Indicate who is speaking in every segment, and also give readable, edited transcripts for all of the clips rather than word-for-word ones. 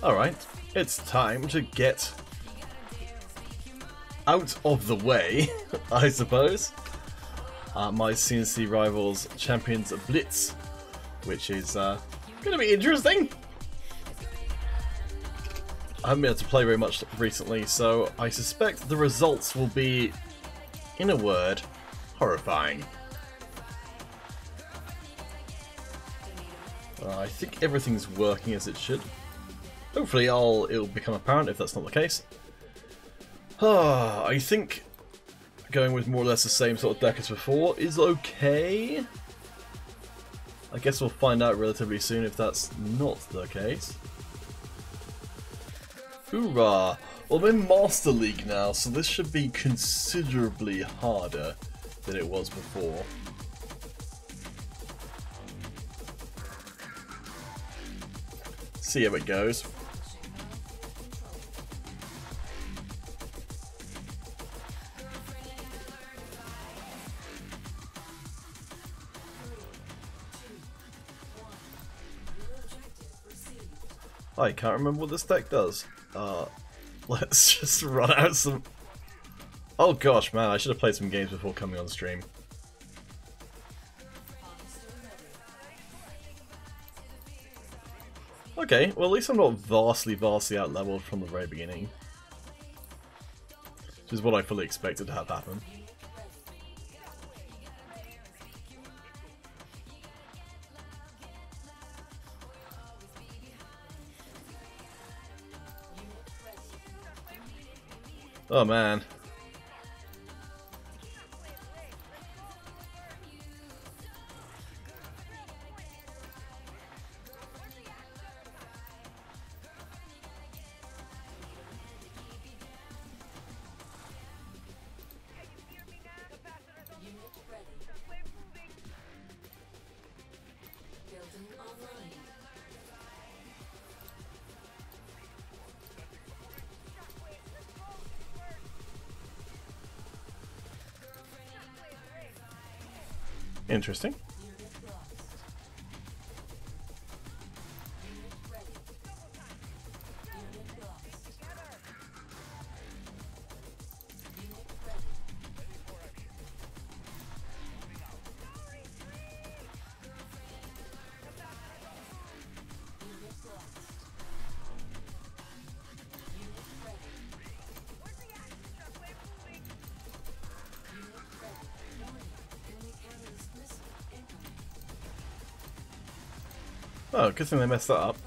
Speaker 1: Alright, it's time to get out of the way, I suppose. My C&C Rivals Champions Blitz, which is going to be interesting. I haven't been able to play very much recently, so I suspect the results will be, in a word, horrifying. I think everything's working as it should. Hopefully it'll become apparent if that's not the case. I think going with more or less the same sort of deck as before is okay. I guess we'll find out relatively soon if that's not the case. Hoorah! Well, I'm in Master League now, so this should be considerably harder than it was before. See how it goes. I can't remember what this deck does. Let's just run out some... Oh gosh, man, I should have played some games before coming on stream. Okay, well at least I'm not vastly out-leveled from the very beginning. Which is what I fully expected to have happen. Oh man. Interesting. Oh, good thing they messed that up.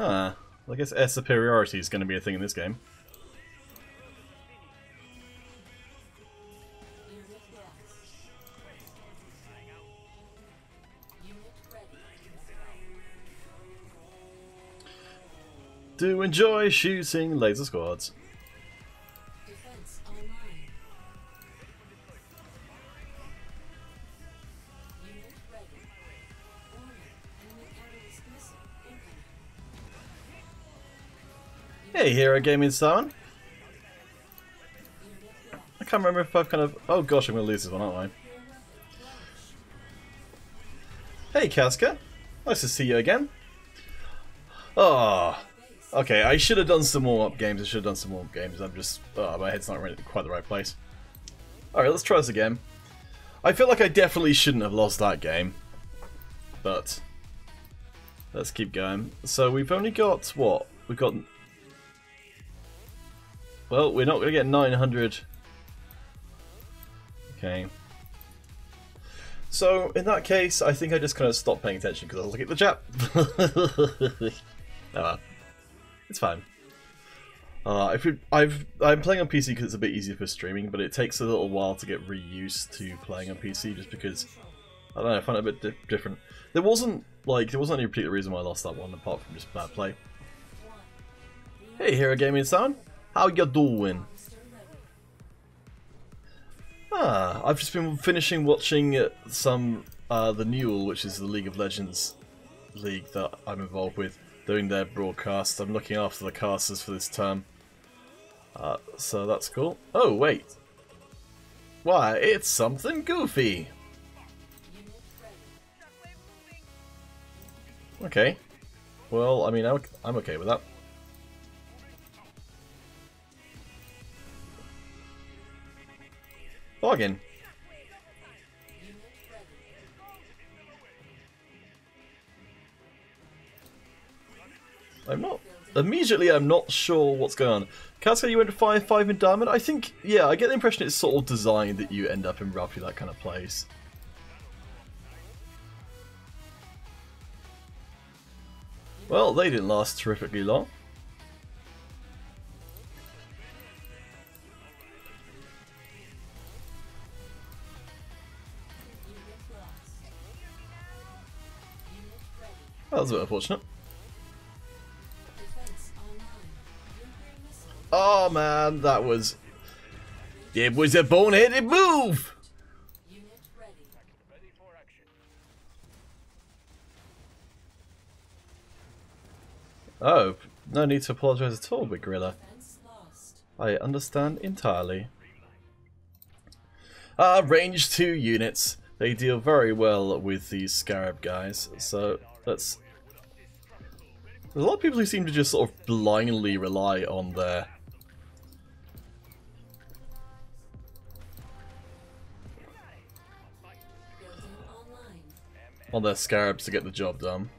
Speaker 1: Ah, well, I guess air superiority is going to be a thing in this game. Do enjoy shooting laser squads. Hey, Hero Gaming Simon. I can't remember if I've kind of... Oh gosh, I'm going to lose this one, aren't I? Hey, Casca. Nice to see you again. Oh, okay, I should have done some warm-up games. I'm just... Oh, my head's not really quite the right place. Alright, let's try this again. I feel like I definitely shouldn't have lost that game. But... let's keep going. So we've only got... what? We've got... Well, we're not going to get 900. Okay. So, in that case, I think I just kind of stopped paying attention because I was looking at the chat. Oh well. It's fine. I'm playing on PC because it's a bit easier for streaming, but it takes a little while to get reused to playing on PC just because, I don't know, I find it a bit different. There wasn't any particular reason why I lost that one apart from just bad play. Hey, Hero Gaming Sound. How you doing? I've just been finishing watching some the Newell, which is the League of Legends league that I'm involved with, doing their broadcast. I'm looking after the casters for this term, so that's cool. Oh wait, why? It's something goofy. Okay, well, I mean, I'm okay with that. Login. I'm not sure what's going on. Casca, you went to 5-5 in Diamond? I think, yeah, I get the impression it's sort of designed that you end up in roughly that kind of place. Well, they didn't last terrifically long. That was a bit unfortunate. Oh man, that was... It was a boneheaded move! Oh, no need to apologise at all, Big Gorilla. I understand entirely. Range 2 units. They deal very well with these Scarab guys, so let's... There's a lot of people who seem to just sort of blindly rely on their... Scarabs to get the job done.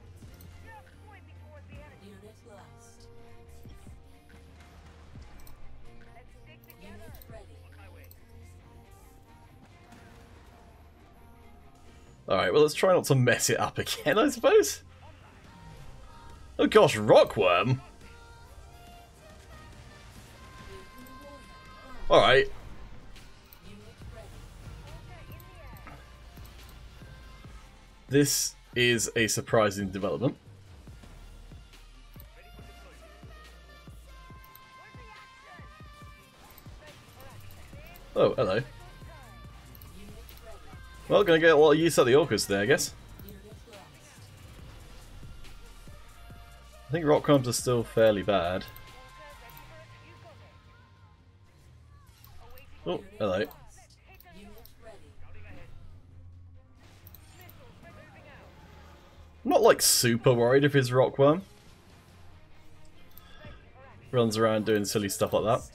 Speaker 1: Alright, well let's try not to mess it up again, I suppose. Oh gosh, Rockworm! Alright. This is a surprising development. Oh, hello. Well, gonna get a lot of use out of the Orcas there, I guess. I think Rockworms are still fairly bad. Oh, hello. I'm not like super worried if his Rockworm runs around doing silly stuff like that.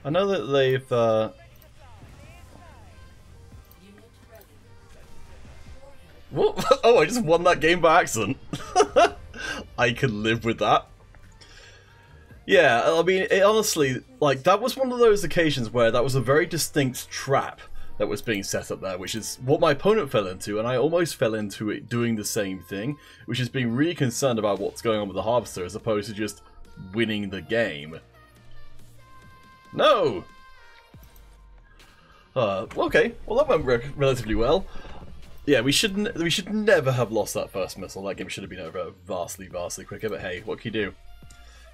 Speaker 1: I know that they've What? Oh, I just won that game by accident. I can live with that. Yeah, I mean, it honestly, like, that was one of those occasions where that was a very distinct trap that was being set up there, which is what my opponent fell into, and I almost fell into it doing the same thing, which is being really concerned about what's going on with the Harvester as opposed to just winning the game. No! Okay, well that went relatively well. Yeah, we should never have lost that first missile. That game should have been over vastly quicker, but hey, what can you do?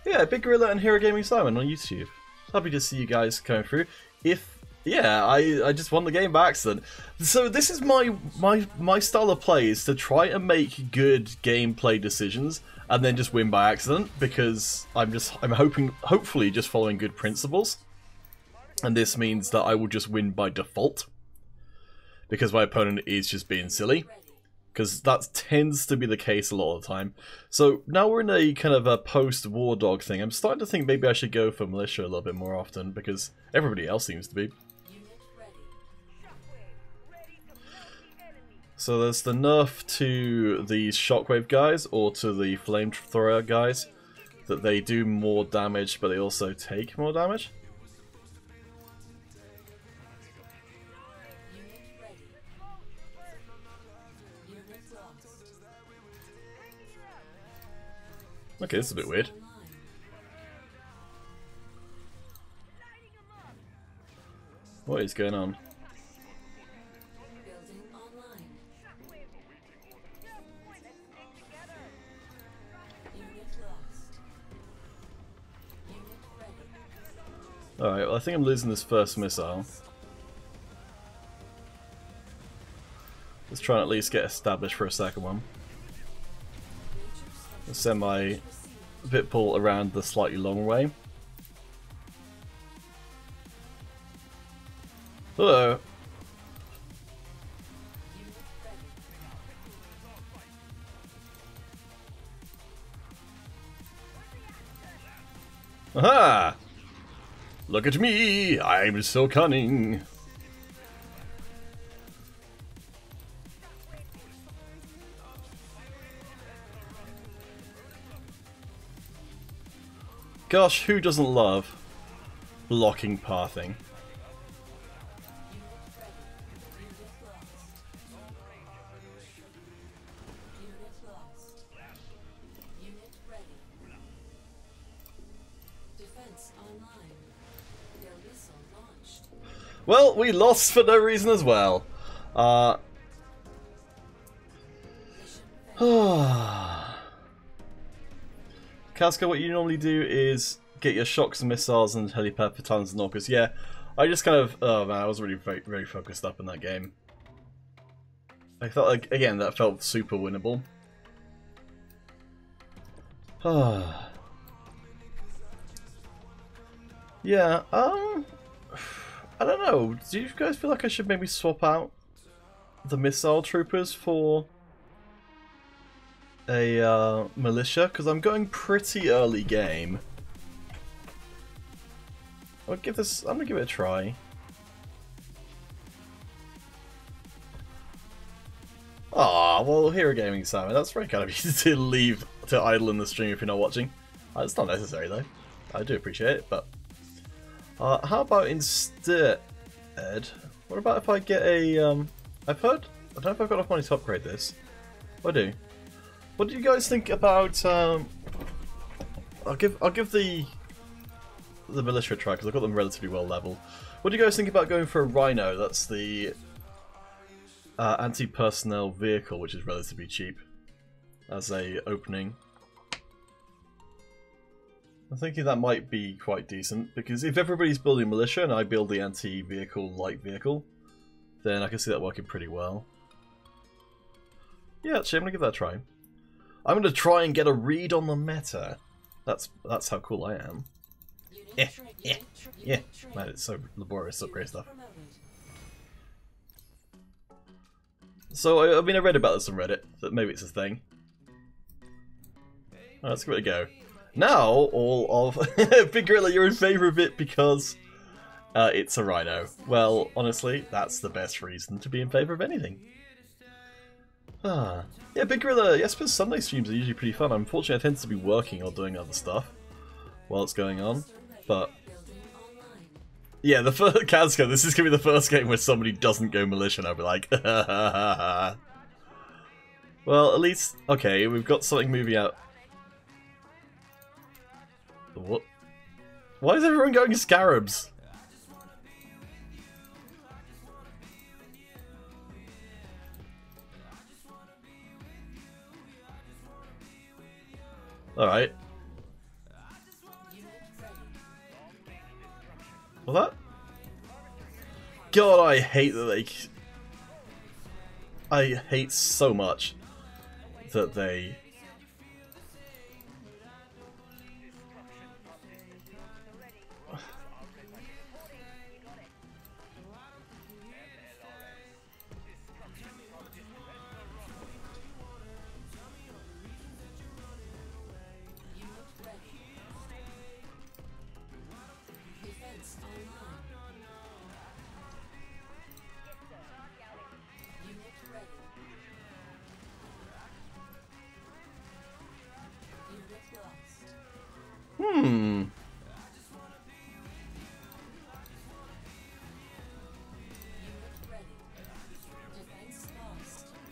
Speaker 1: Yeah, Big Gorilla and Hero Gaming Simon on YouTube. Happy to see you guys coming through. Yeah, I just won the game by accident. So this is my style of play, is to try and make good gameplay decisions and then just win by accident, because I'm hopefully just following good principles. And this means that I will just win by default, because my opponent is just being silly. Because that tends to be the case a lot of the time. So now we're in a kind of a post-War Dog thing. I'm starting to think maybe I should go for Militia a little bit more often, because everybody else seems to be. So there's the nerf to these Shockwave guys, or to the Flamethrower guys. that they do more damage, but they also take more damage. Okay, this is a bit weird. What is going on? Alright, well I think I'm losing this first missile. Let's try and at least get established for a second one. Let's send my Vitpal around the slightly long way. Hello. Aha! Look at me! I'm so cunning! Gosh, who doesn't love blocking pathing? Well, we lost for no reason as well. Casca, what you normally do is get your shocks and missiles and helipad for Talons and Orcas. Yeah, I just kind of... Oh man, I was really very focused up in that game. I felt like, again, that felt super winnable. Yeah, I don't know. Do you guys feel like I should maybe swap out the missile troopers for a militia? Because I'm going pretty early game. I'm gonna give it a try. Ah, well, Hero Gaming Simon, that's very kind of easy to leave to idle in the stream if you're not watching. It's not necessary though. I do appreciate it, but how about instead, what about if I get a, I don't know if I've got enough money to upgrade this. I do. What do you guys think about, I'll give the militia a try, because I've got them relatively well leveled. What do you guys think about going for a Rhino? That's the anti-personnel vehicle, which is relatively cheap as a opening. I'm thinking that might be quite decent, because if everybody's building militia and I build the anti-vehicle light vehicle, then I can see that working pretty well. Yeah, actually, I'm gonna give that a try. I'm gonna try and get a read on the meta. That's how cool I am. Yeah. Man, it's so laborious, so great stuff. So, I mean, I read about this on Reddit, that maybe it's a thing. Right, let's give it a go. Now, all of... Big Gorilla, you're in favour of it because it's a Rhino. Well, honestly, that's the best reason to be in favour of anything. Yeah, Big Gorilla, I suppose Sunday streams are usually pretty fun. Unfortunately, I tend to be working or doing other stuff while it's going on, but... Yeah, the first Kazka, this is going to be the first game where somebody doesn't go militia and I'll be like, well, at least, okay, we've got something moving out. What? Why is everyone going Scarabs? Alright. Well, that... God, I hate that they... I hate so much that they...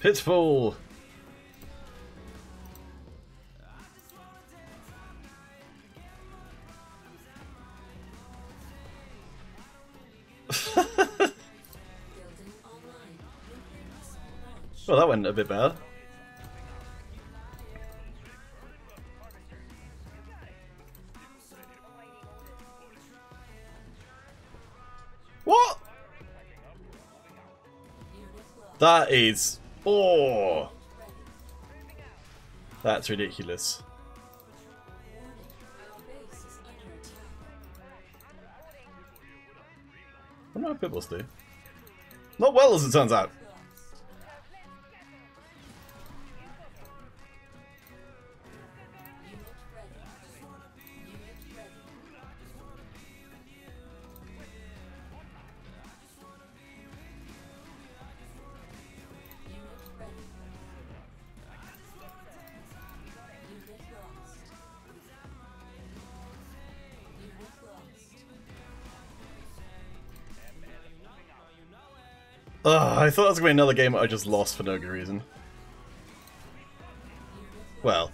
Speaker 1: Pitfall! Well, that went a bit better. What? That is... Oh! That's ridiculous. I don't know how Pitbulls do. Not well, as it turns out. I thought that was going to be another game I just lost for no good reason. Well,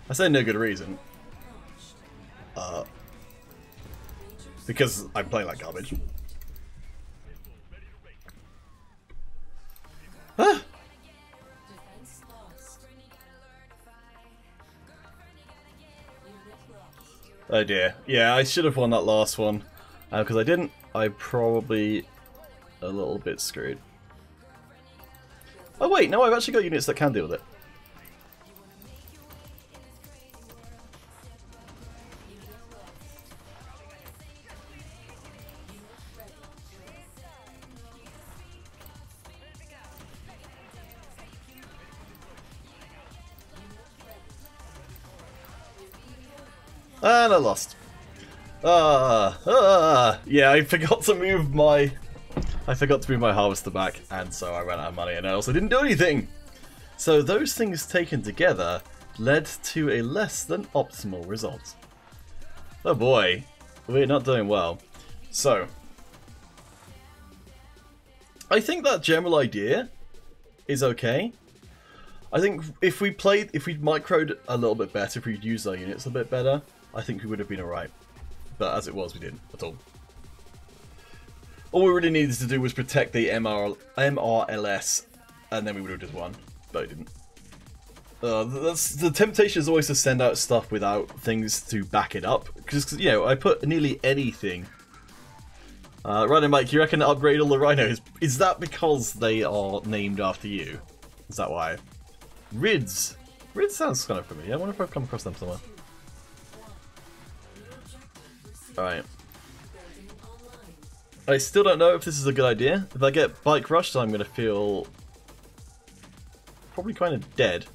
Speaker 1: I say no good reason. Because I'm playing like garbage. Ah! Oh dear. Yeah, I should have won that last one. Because I didn't, I probably... a little bit screwed. Oh wait, no, I've actually got units that can deal with it. And I lost. Yeah, I forgot to move my... harvester back, and so I ran out of money, and I also didn't do anything! So those things taken together led to a less than optimal result. Oh boy, we're not doing well. So, I think that general idea is okay. I think if we microed a little bit better, if we'd used our units a bit better, I think we would have been alright. But as it was, we didn't at all. All we really needed to do was protect the MRLS, and then we would have just won. But we didn't. The temptation is always to send out stuff without things to back it up. Because, you know, I put nearly anything. Rhino Mike, you reckon upgrade all the rhinos? Is that because they are named after you? Is that why? Rids. Rids sounds kind of familiar. I wonder if I've come across them somewhere. Alright. I still don't know if this is a good idea. If I get bike rushed, I'm going to feel probably kind of dead.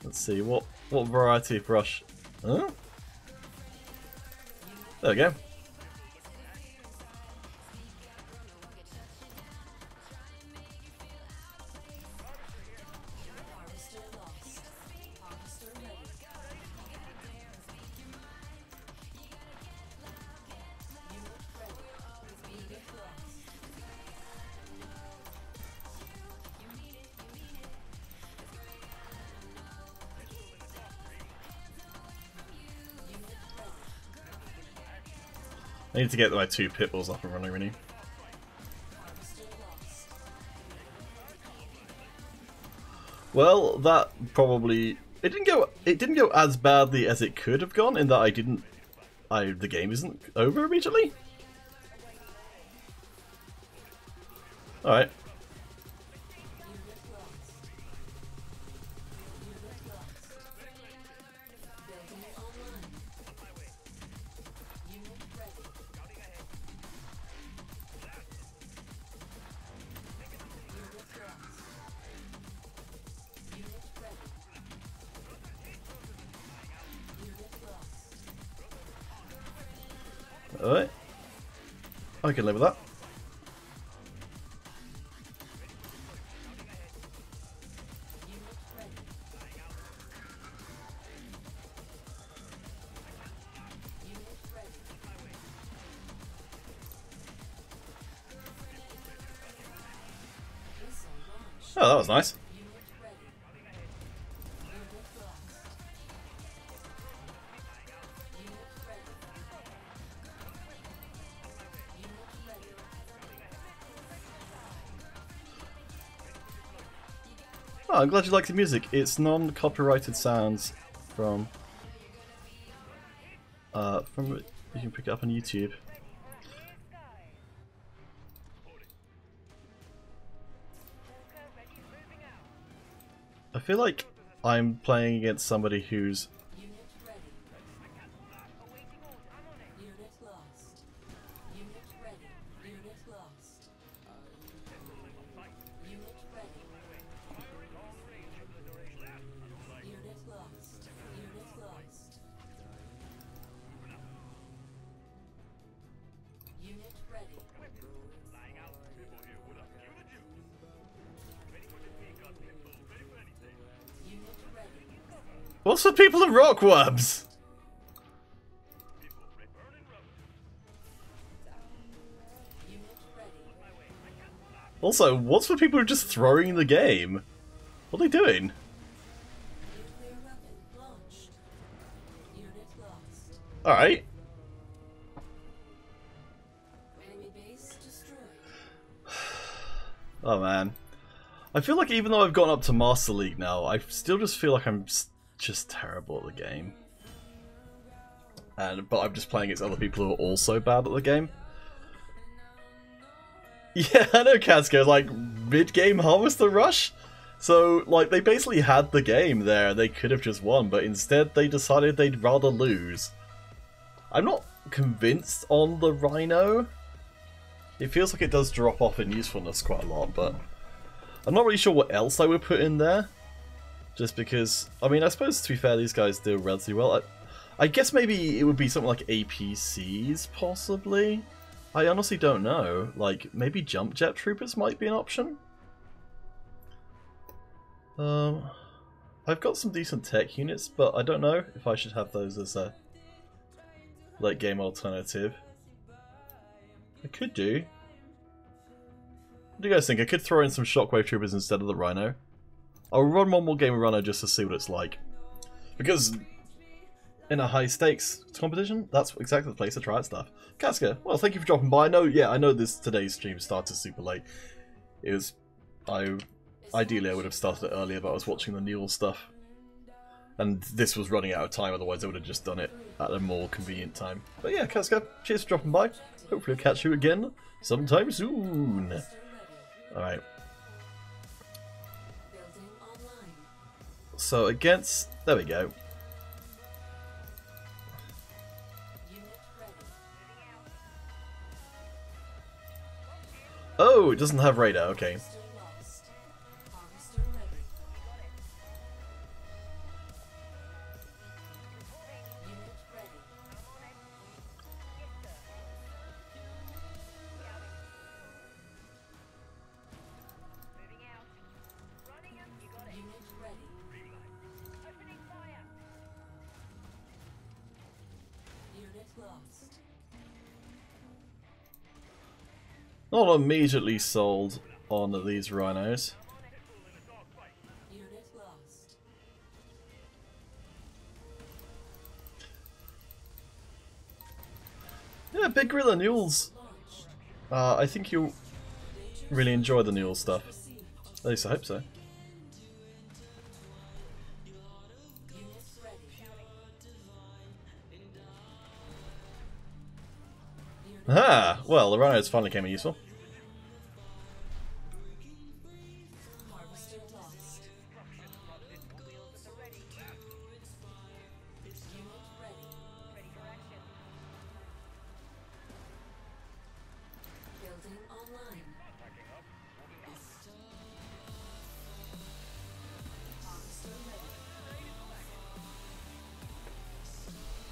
Speaker 1: Let's see, what variety of rush? Huh? There we go. I need to get my 2 pitbulls up and running, really. Well, that probably it didn't go as badly as it could have gone in that the game isn't over immediately. All right. Alright. I can live with that. Oh, that was nice. Oh, I'm glad you like the music. It's non-copyrighted sounds from you can pick it up on YouTube. I feel like I'm playing against somebody who's what's for people in rockworms? Also, what's for people who are just throwing the game? What are they doing? Alright. Oh man. I feel like even though I've gone up to Master League now, I still just feel like I'm just terrible at the game. But I'm just playing against other people who are also bad at the game. Yeah, I know, Casco, like, mid-game Harvester Rush? So, like, they basically had the game there, they could have just won, but instead they decided they'd rather lose. I'm not convinced on the Rhino. It feels like it does drop off in usefulness quite a lot, but I'm not really sure what else I would put in there. Just because, I mean, I suppose to be fair, these guys do relatively well. I guess maybe it would be something like APCs, possibly? I honestly don't know. Like, maybe Jump Jet Troopers might be an option? I've got some decent tech units, but I don't know if I should have those as a late game alternative. I could do. What do you guys think? I could throw in some Shockwave Troopers instead of the Rhino. I'll run one more game of Rhino just to see what it's like. Because in a high stakes competition, that's exactly the place to try out stuff. Casca, well, thank you for dropping by. I know today's stream started super late. It was, ideally I would have started it earlier, but I was watching the Neil stuff. And this was running out of time, otherwise I would have just done it at a more convenient time. But yeah, Casca, cheers for dropping by. Hopefully I'll catch you again sometime soon. Alright. So against, there we go. Oh, it doesn't have radar, okay. Not immediately sold on these rhinos. Yeah, Big Gorilla Newell's. I think you'll really enjoy the Newell stuff. At least I hope so. Ah, well, the rhinos finally came in useful.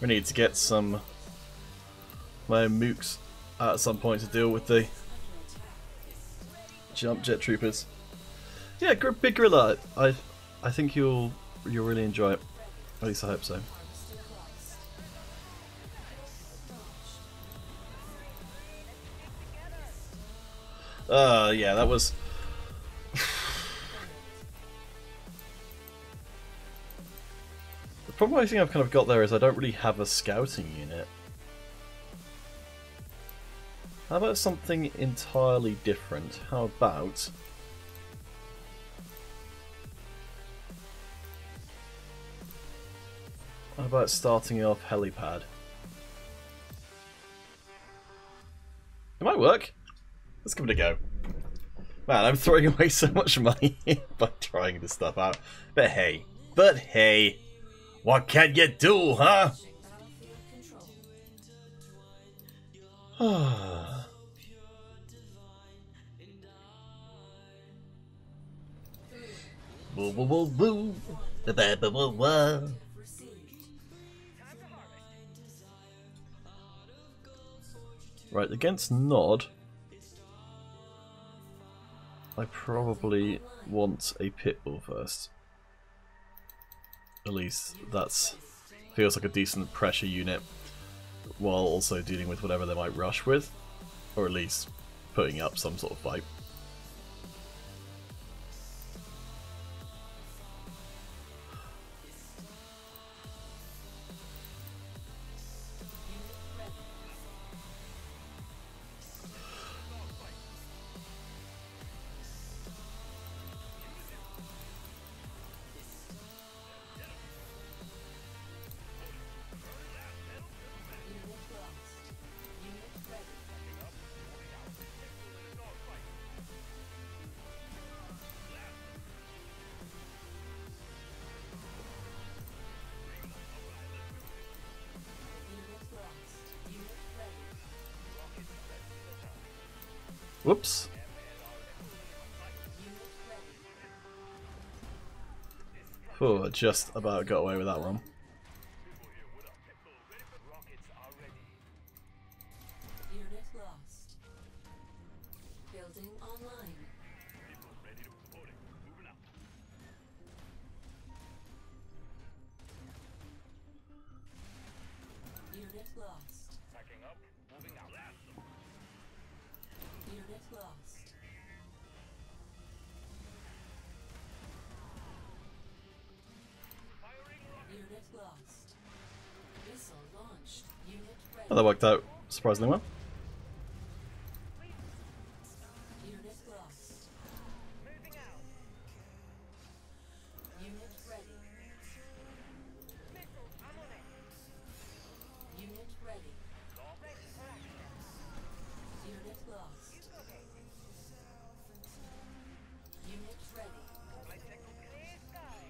Speaker 1: We need to get some my mooks at some point to deal with the Jump Jet Troopers. Yeah, Big Gorilla. I think you'll really enjoy it. At least I hope so. Yeah, that was. The problem I think I've kind of got there is I don't really have a scouting unit. How about something entirely different? How about How about starting off helipad? It might work. Let's give it a go. Man, I'm throwing away so much money by trying this stuff out. But hey, what can you do, huh? Boo boo boo boo. Ba ba ba ba ba. Right, against Nod, I probably want a Pitbull first. At least that's feels like a decent pressure unit, while also dealing with whatever they might rush with, or at least putting up some sort of fight. Whoops. Oh, just about got away with that one.
Speaker 2: Unit lost. Building online. Unit lost. Backing up. Moving out. Unit lost. Unit lost. Missile launched. Unit ready.
Speaker 1: Oh, that worked out surprisingly well.
Speaker 2: Unit lost. Moving out. Unit ready. Missile, I'm on it. Unit ready. Unit lost. Unit ready. Clear sky.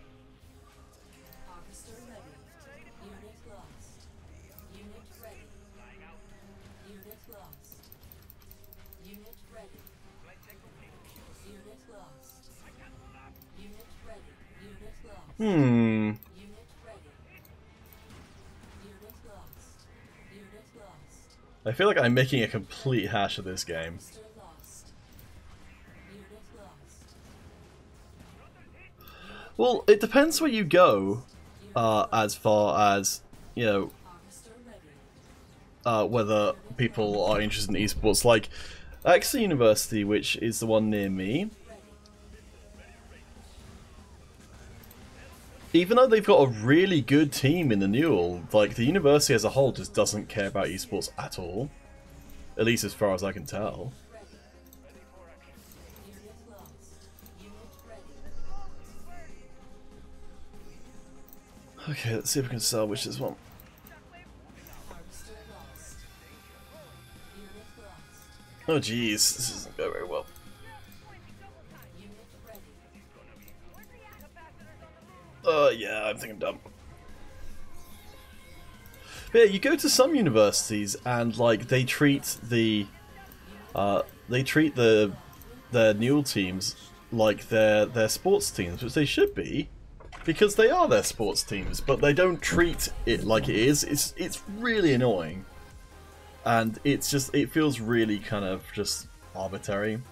Speaker 2: Harvester ready. Unit lost. Unit ready. Unit lost. Unit ready. Unit lost. Unit ready. Unit lost. Unit ready. Unit lost. Unit lost.
Speaker 1: I feel like I'm making a complete hash of this game.
Speaker 2: Harvester lost. Unit lost.
Speaker 1: Well, it depends where you go, as far as, you know,
Speaker 2: Harvester ready.
Speaker 1: whether people are interested in esports. Like, Exeter University, which is the one near me, even though they've got a really good team in the Newell, like, the university as a whole just doesn't care about esports at all. At least as far as I can tell.
Speaker 2: Unit lost. Unit ready.
Speaker 1: Okay, let's see if we can salvage this one.
Speaker 2: Harvester lost. Unit lost.
Speaker 1: Oh jeez, this doesn't go very well.
Speaker 2: Unit ready.
Speaker 1: Yeah, I think I'm done. But yeah, you go to some universities and like they treat the their Newell teams like their sports teams, which they should be, because they are their sports teams, but they don't treat it like it is. It's really annoying. And it feels really kind of just arbitrary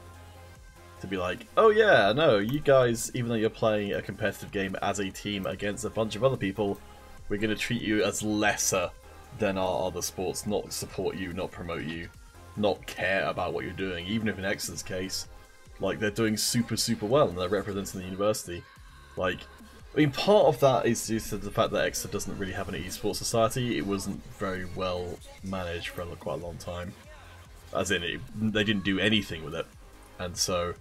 Speaker 1: to be like, oh yeah, no, you guys, even though you're playing a competitive game as a team against a bunch of other people, we're going to treat you as lesser than our other sports, not support you, not promote you, not care about what you're doing. Even if in Exeter's case, like, they're doing super well and they're representing the university. Like, I mean, part of that is due to the fact that Exeter doesn't really have an esports society. It wasn't very well managed for quite a long time. As in, they didn't do anything with it. And so,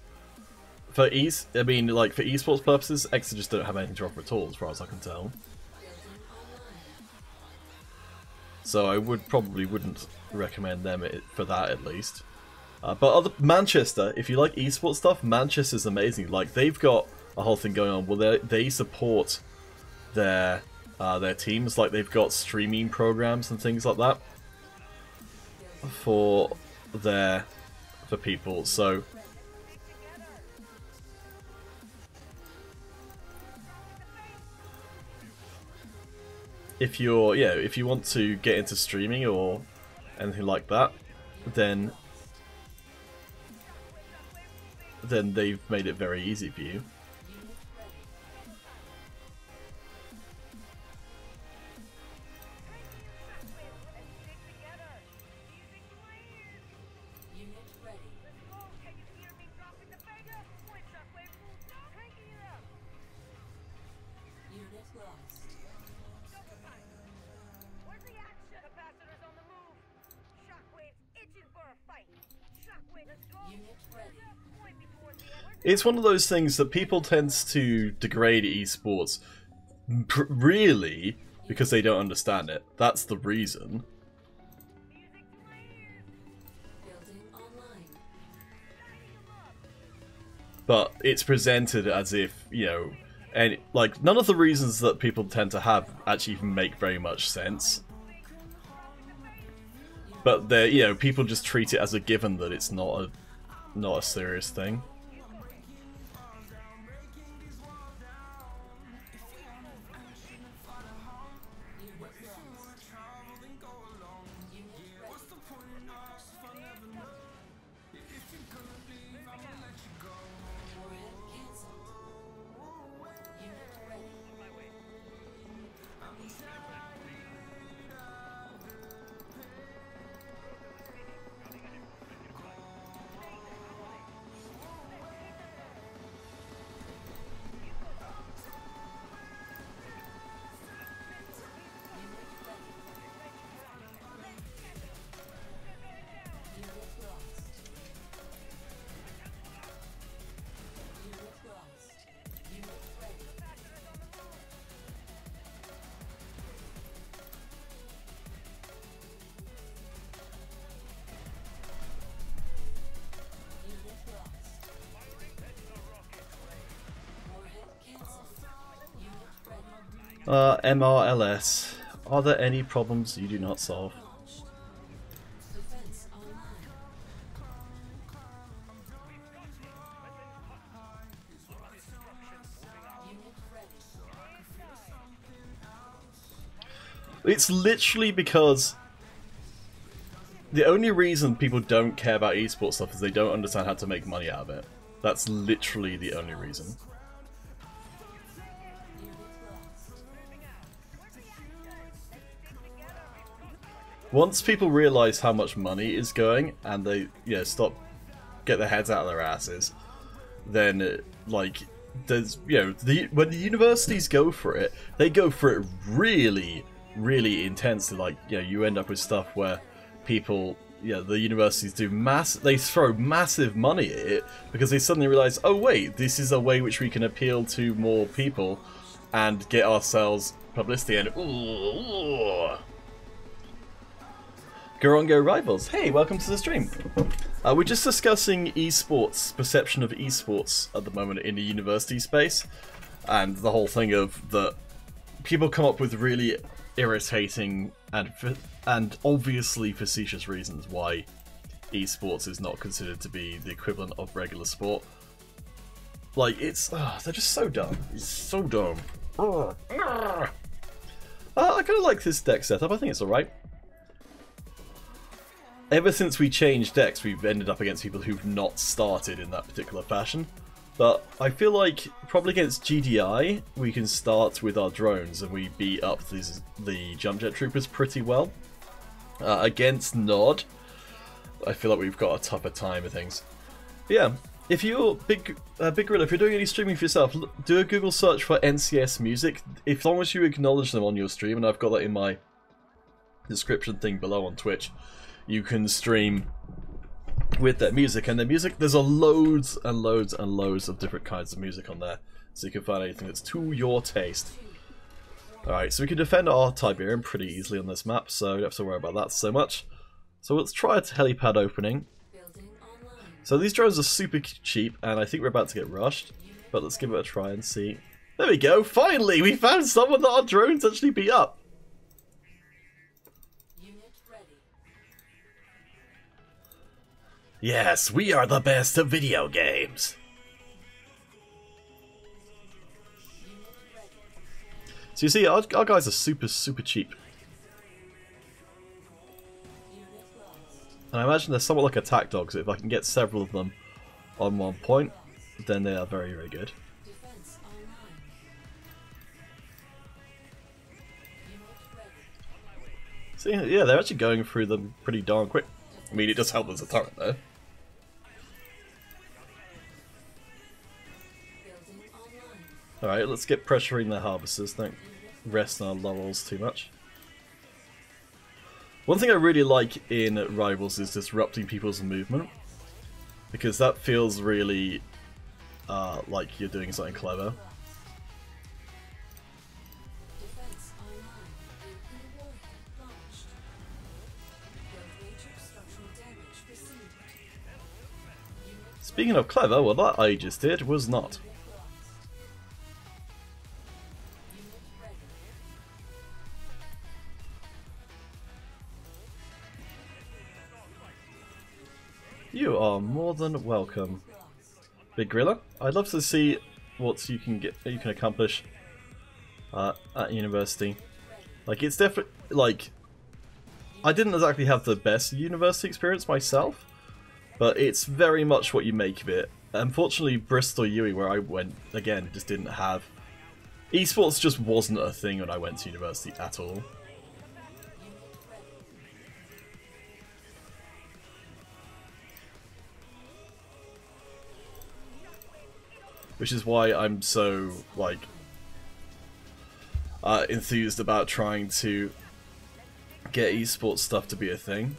Speaker 1: for esports purposes, Exeter just don't have anything to offer at all, as far as I can tell. So I probably wouldn't recommend them for that at least. But Manchester, if you like esports stuff, Manchester's amazing. Like, they've got a whole thing going on where they support their teams. Like, they've got streaming programs and things like that for people. So if you want to get into streaming or anything like that, then they've made it very easy for you. It's one of those things that people tend to degrade esports really because they don't understand it. That's the reason. But it's presented as if, you know, and like none of the reasons that people tend to have actually even make very much sense. But you know, people just treat it as a given that it's not a serious thing. MRLS. Are there any problems you do not solve? It's literally because the only reason people don't care about esports stuff is they don't understand how to make money out of it. That's literally the only reason. Once people realize how much money is going and they get their heads out of their asses, then like there's when the universities go for it, they go for it really, really intensely. Like, you end up with stuff where people, the universities they throw massive money at it because they suddenly realize, oh wait, this is a way which we can appeal to more people and get ourselves publicity. And C&C Rivals, hey, welcome to the stream. We're just discussing esports, perception of esports at the moment in the university space, and the whole thing of that people come up with really irritating and obviously facetious reasons why esports is not considered to be the equivalent of regular sport. Like, they're just so dumb. It's so dumb. I kind of like this deck setup. I think it's alright. Ever since we changed decks, we've ended up against people who've not started in that particular fashion. But I feel like probably against GDI, we can start with our drones and we beat up the jump jet troopers pretty well. Against Nod, I feel like we've got a tougher time with things. But yeah, if you're Big Gorilla, if you're doing any streaming for yourself, do a Google search for NCS Music. As long as you acknowledge them on your stream, and I've got that in my description thing below on Twitch, you can stream with their music. And their music, there's loads and loads and loads of different kinds of music on there, so you can find anything that's to your taste. Alright, so we can defend our Tiberium pretty easily on this map, so we don't have to worry about that so much. So let's try a helipad opening. So these drones are super cheap, and I think we're about to get rushed. But let's give it a try and see. There we go! Finally! We found someone that our drones actually beat up! Yes, we are the best of video games! So you see, our guys are super cheap. And I imagine they're somewhat like attack dogs. If I can get several of them on one point, then they are very good. See, yeah, they're actually going through them pretty darn quick. I mean, it does help as a turret, though. Alright, let's get pressuring their harvesters. Don't rest on our laurels too much. One thing I really like in Rivals is disrupting people's movement. Because that feels really like you're doing something clever. Speaking of clever, what that I just did was not. You are more than welcome, Big Gorilla. I'd love to see what you can accomplish at university. Like, it's definitely like I didn't exactly have the best university experience myself, but it's very much what you make of it. Unfortunately, Bristol UE, where I went, again, just didn't have esports. Just wasn't a thing when I went to university at all. Which is why I'm so, like, enthused about trying to get esports stuff to be a thing.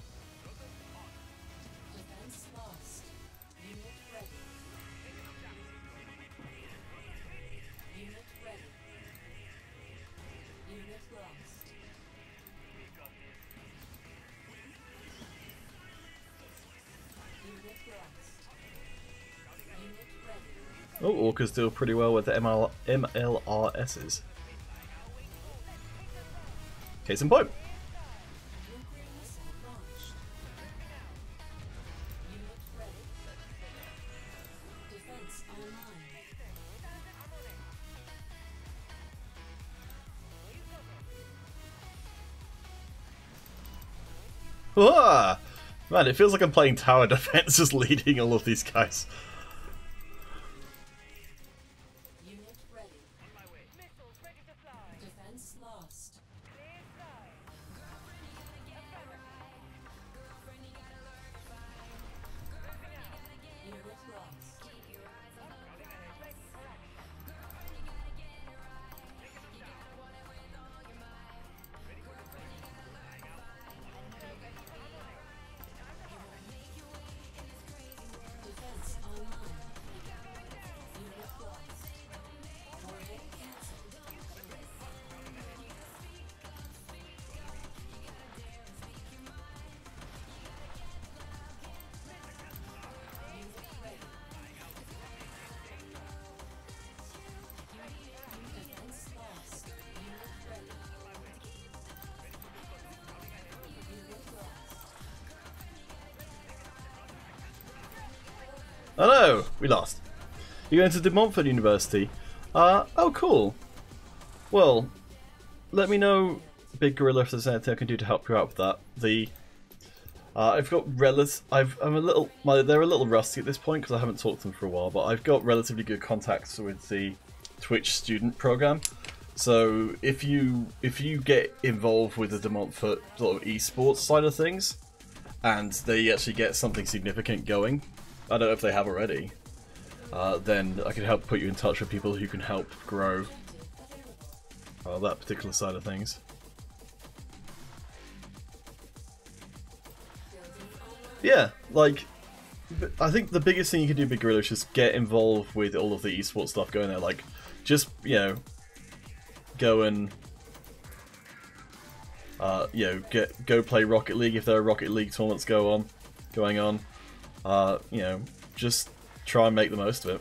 Speaker 1: Oh, Orcas do pretty well with the MLRSs. Case in point. Ah! Man, it feels like I'm playing tower defense, just leading all of these guys. Oh no, we lost. You're going to De Montfort University. Oh cool. Well, let me know, Big Gorilla, if there's anything I can do to help you out with that. I've got they're a little rusty at this point because I haven't talked to them for a while, but I've got relatively good contacts with the Twitch student program. So if you get involved with the De Montfort sort of esports side of things, and they actually get something significant going, I don't know if they have already, then I can help put you in touch with people who can help grow that particular side of things. Yeah, like, I think the biggest thing you can do, Big Gorilla, is just get involved with all of the esports stuff going there. Like, just, you know, go and You know, go play Rocket League if there are Rocket League tournaments going on. You know, just try and make the most of it.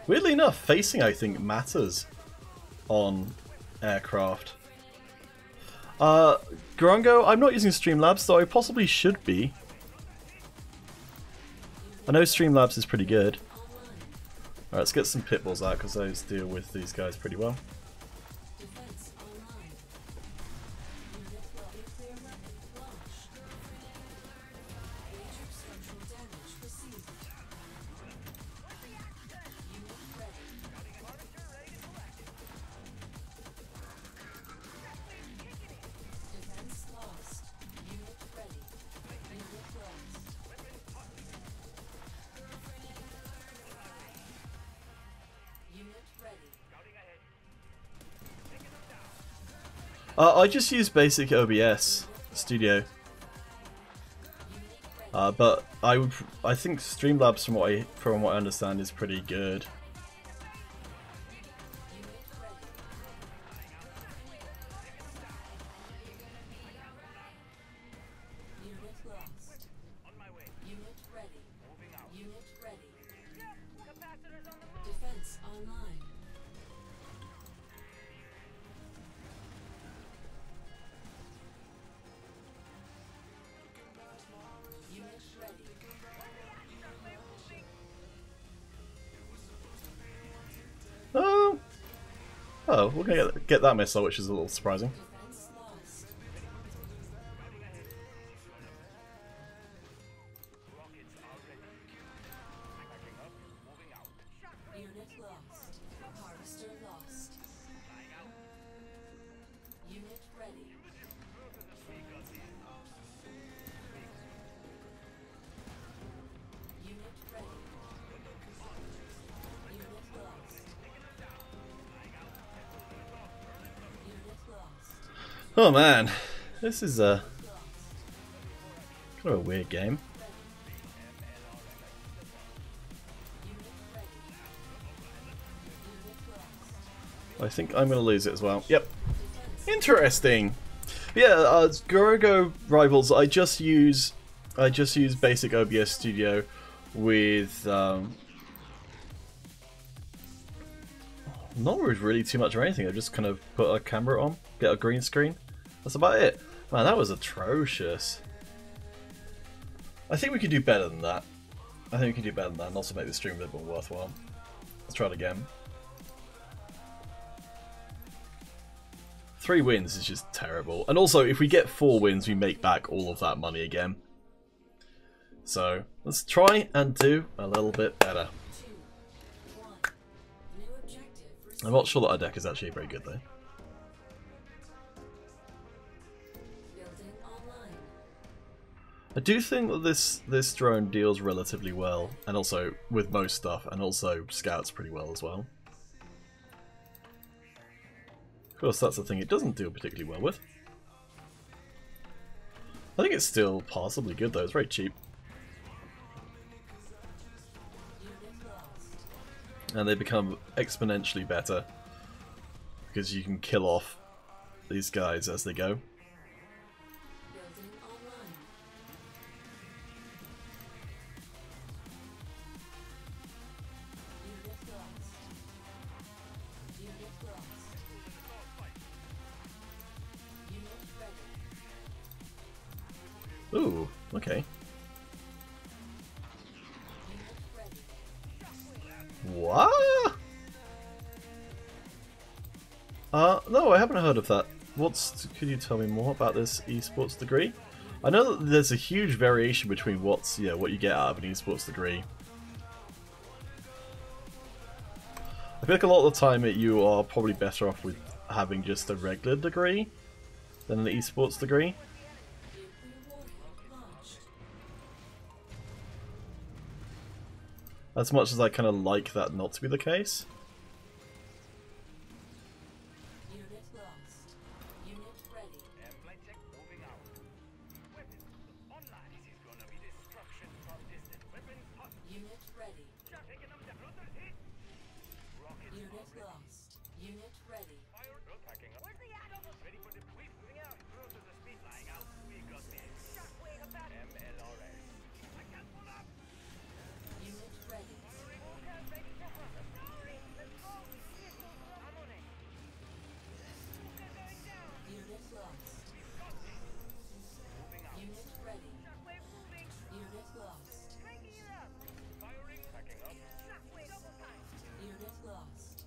Speaker 1: Weirdly enough, facing I think matters on aircraft. Garango, I'm not using Streamlabs, though I possibly should be. I know Streamlabs is pretty good. Alright, let's get some pitbulls out because those deal with these guys pretty well. I just use basic OBS Studio, but I think Streamlabs from what I understand is pretty good. Oh, we're gonna get that missile, which is a little surprising. Oh man, this is kind of a weird game. I think I'm going to lose it as well. Yep. Interesting. Yeah, C&C Rivals. I just use basic OBS Studio with not really too much or anything. I just kind of put a camera on, get a green screen. That's about it. Man, that was atrocious. I think we could do better than that. I think we can do better than that and also make the stream a little bit more worthwhile. Let's try it again. 3 wins is just terrible. And also, if we get 4 wins, we make back all of that money again. So, let's try and do a little bit better. I'm not sure that our deck is actually very good, though. I do think that this drone deals relatively well, and also with most stuff, and also scouts pretty well as well. Of course, that's the thing it doesn't deal particularly well with. I think it's still passably good though, it's very cheap. And they become exponentially better because you can kill off these guys as they go. Ooh, okay. What? No, I haven't heard of that. Could you tell me more about this esports degree? I know that there's a huge variation between what you get out of an esports degree. I feel like a lot of the time you are probably better off with having just a regular degree than an esports degree. As much as I kind of like that not to be the case.
Speaker 2: Unit lost. Unit ready.
Speaker 3: Flight check moving out. Weapons online. This is gonna be destruction from distance. Weapons hot.
Speaker 2: Unit ready.
Speaker 3: Shot taking them down. Runners hit. Rockets
Speaker 2: Unit
Speaker 3: already.
Speaker 2: lost. Unit ready.
Speaker 3: Fire. Packing up. Where's the atom? Ready for deploy. Moving out. Cruisers are speed flying out. We got this. Shockwave about MLRS. I can't pull up.
Speaker 2: Unit ready.
Speaker 3: Walker ready to hunt. Sorry. Let's go. I'm on it. Walker going down.
Speaker 2: Unit lost.
Speaker 3: Got this. Moving out.
Speaker 2: Unit ready.
Speaker 3: Shockwave moving.
Speaker 2: Unit lost.
Speaker 3: Cranking it up. Firing. Packing up. Shockwave double time.
Speaker 2: Unit lost.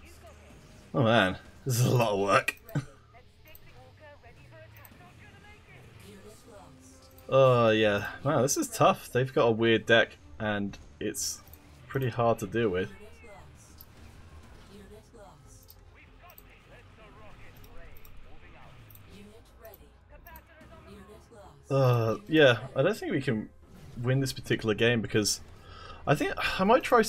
Speaker 3: He's got me.
Speaker 1: Oh man, this is a lot of work.
Speaker 2: Ready.
Speaker 3: Let's stick the Walker ready for attack. Not gonna make it.
Speaker 2: Unit lost.
Speaker 1: Oh yeah, wow, this is tough. They've got a weird deck, and it's pretty hard to deal with.
Speaker 2: Unit lost. Unit lost.
Speaker 3: We've got this. Let the rocket rain. Moving out.
Speaker 2: Unit ready.
Speaker 3: Capacitors on the
Speaker 2: Unit lost.
Speaker 1: Yeah, I don't think we can win this particular game because I think I might try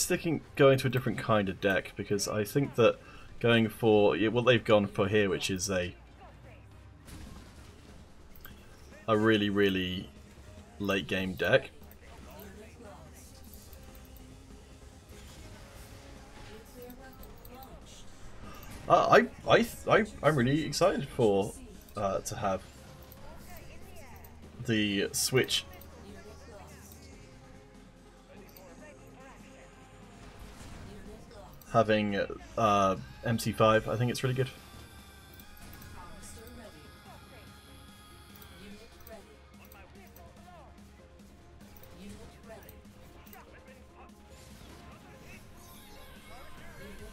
Speaker 1: going to a different kind of deck because I think that going for what they've gone for here, which is a really late game deck.
Speaker 2: Unit lost. Nuclear weapon launched.
Speaker 1: I'm really excited for to have the Switch
Speaker 2: Unit lost. Unit lost.
Speaker 1: having MC5. I think it's really good.
Speaker 2: Harvester ready. Unit ready. Unit ready. Unit lost. Unit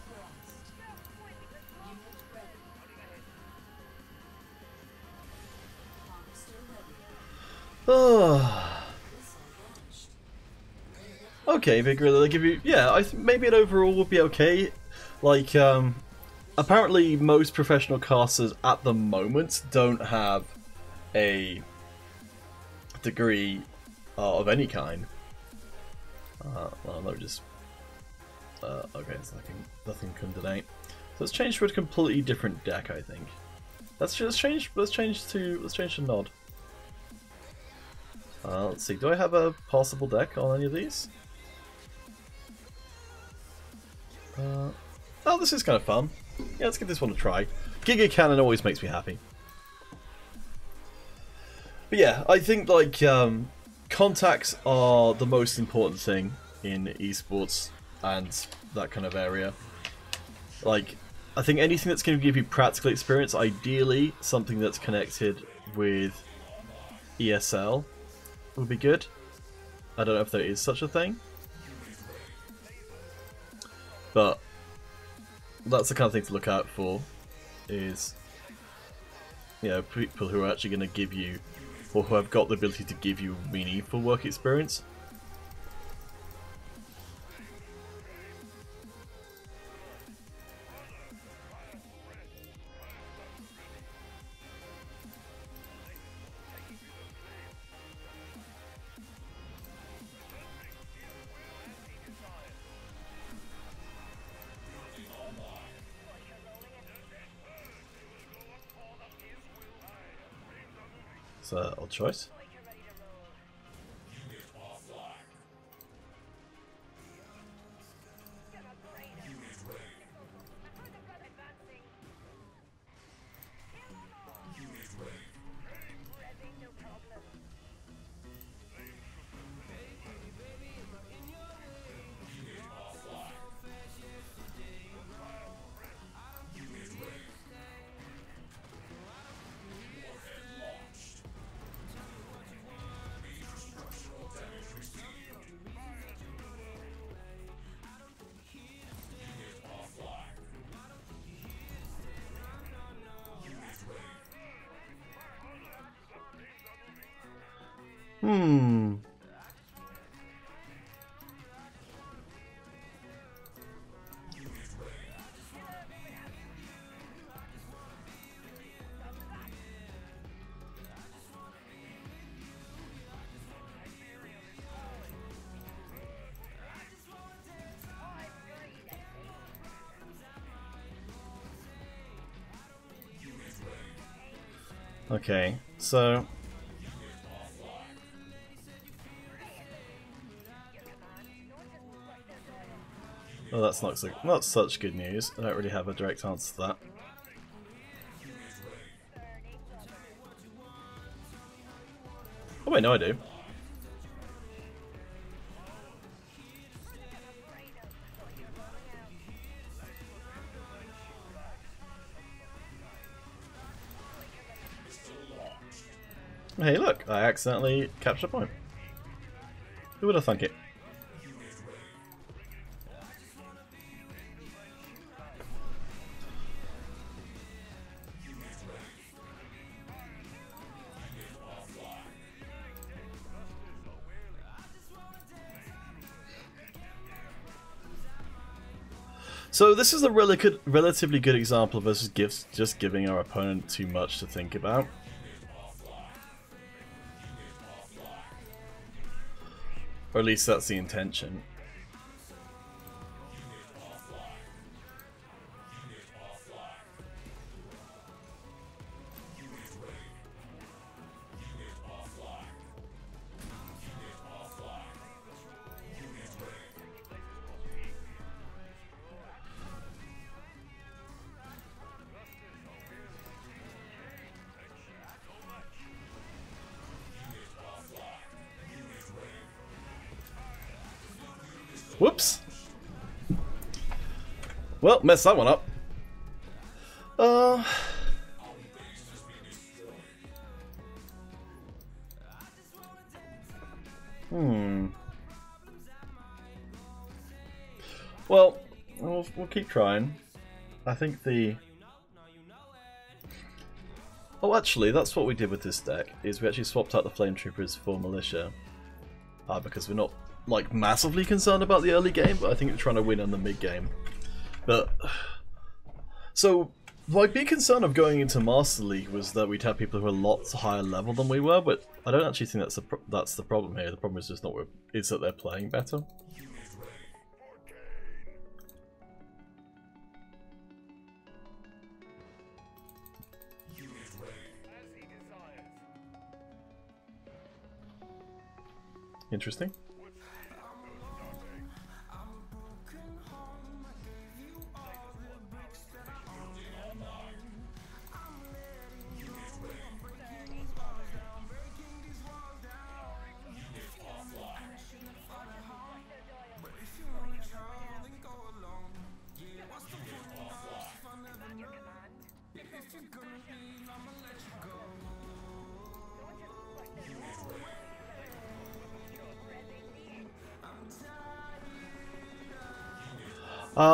Speaker 2: ready. Harvester ready.
Speaker 1: Oh.
Speaker 2: Missile launched.
Speaker 1: Okay, Big Gorilla, they give you... Yeah, I think maybe it overall would be okay. Like, apparently most professional casters at the moment don't have a degree of any kind. Well, let me just... okay, it's nothing can deny. So let's change to a completely different deck, I think. Let's change to Nod. Let's see, do I have a possible deck on any of these? Oh, this is kind of fun. Yeah, let's give this one a try. Giga Cannon always makes me happy. But yeah, I think like contacts are the most important thing in esports and that kind of area. Like, I think anything that's going to give you practical experience, ideally something that's connected with ESL would be good. I don't know if there is such a thing. But that's the kind of thing to look out for, is, you know, people who are actually going to give you, or who have got the ability to give you meaningful work experience. It's an odd choice. Hmm. Okay, so oh, that's not such good news. I don't really have a direct answer to that. Oh wait, no I do. Hey look, I accidentally captured a point. Who would have thunk it? So this is a relatively good example of us just giving our opponent too much to think about. Or at least that's the intention. Whoops. Well, messed that one up. Well, we'll keep trying. I think the... Oh, actually, that's what we did with this deck, is we actually swapped out the Flame Troopers for Militia. Because we're not, like, massively concerned about the early game, but I think we're trying to win on the mid-game. But... So, my big concern of going into Master League was that we'd have people who are lots higher level than we were, but I don't actually think that's the problem here. The problem is just is that they're playing better. Interesting.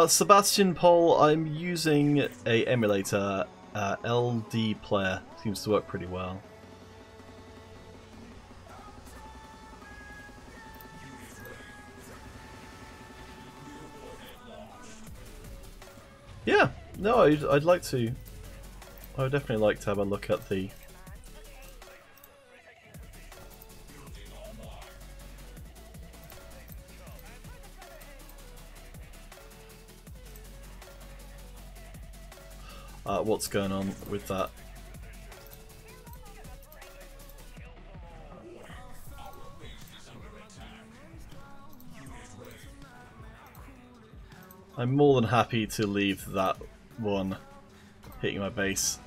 Speaker 1: Sebastian Poll, I'm using a emulator. LD Player seems to work pretty well. Yeah, no, I'd like to. I would definitely like to have a look at the. What's going on with that? I'm more than happy to leave that one hitting my base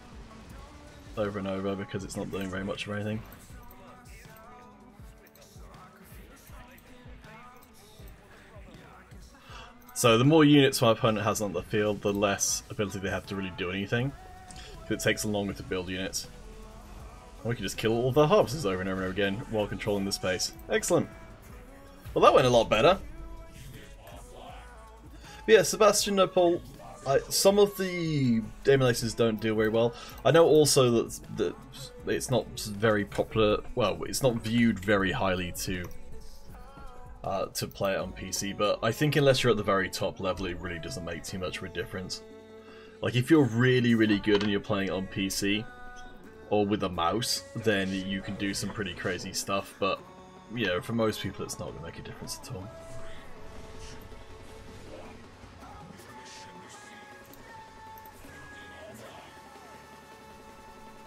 Speaker 1: over and over because it's not doing very much of anything. So the more units my opponent has on the field, the less ability they have to really do anything. Because it takes longer to build units. And we can just kill all the harvesters over and over and over again while controlling the space. Excellent. Well, that went a lot better. But yeah, Sebastian Paul, some of the emulators don't do very well. I know also that it's not very popular. Well, it's not viewed very highly to play it on PC. But I think unless you're at the very top level, it really doesn't make too much of a difference. Like if you're really, really good and you're playing it on PC or with a mouse, then you can do some pretty crazy stuff. But you know, for most people, it's not going to make a difference at all.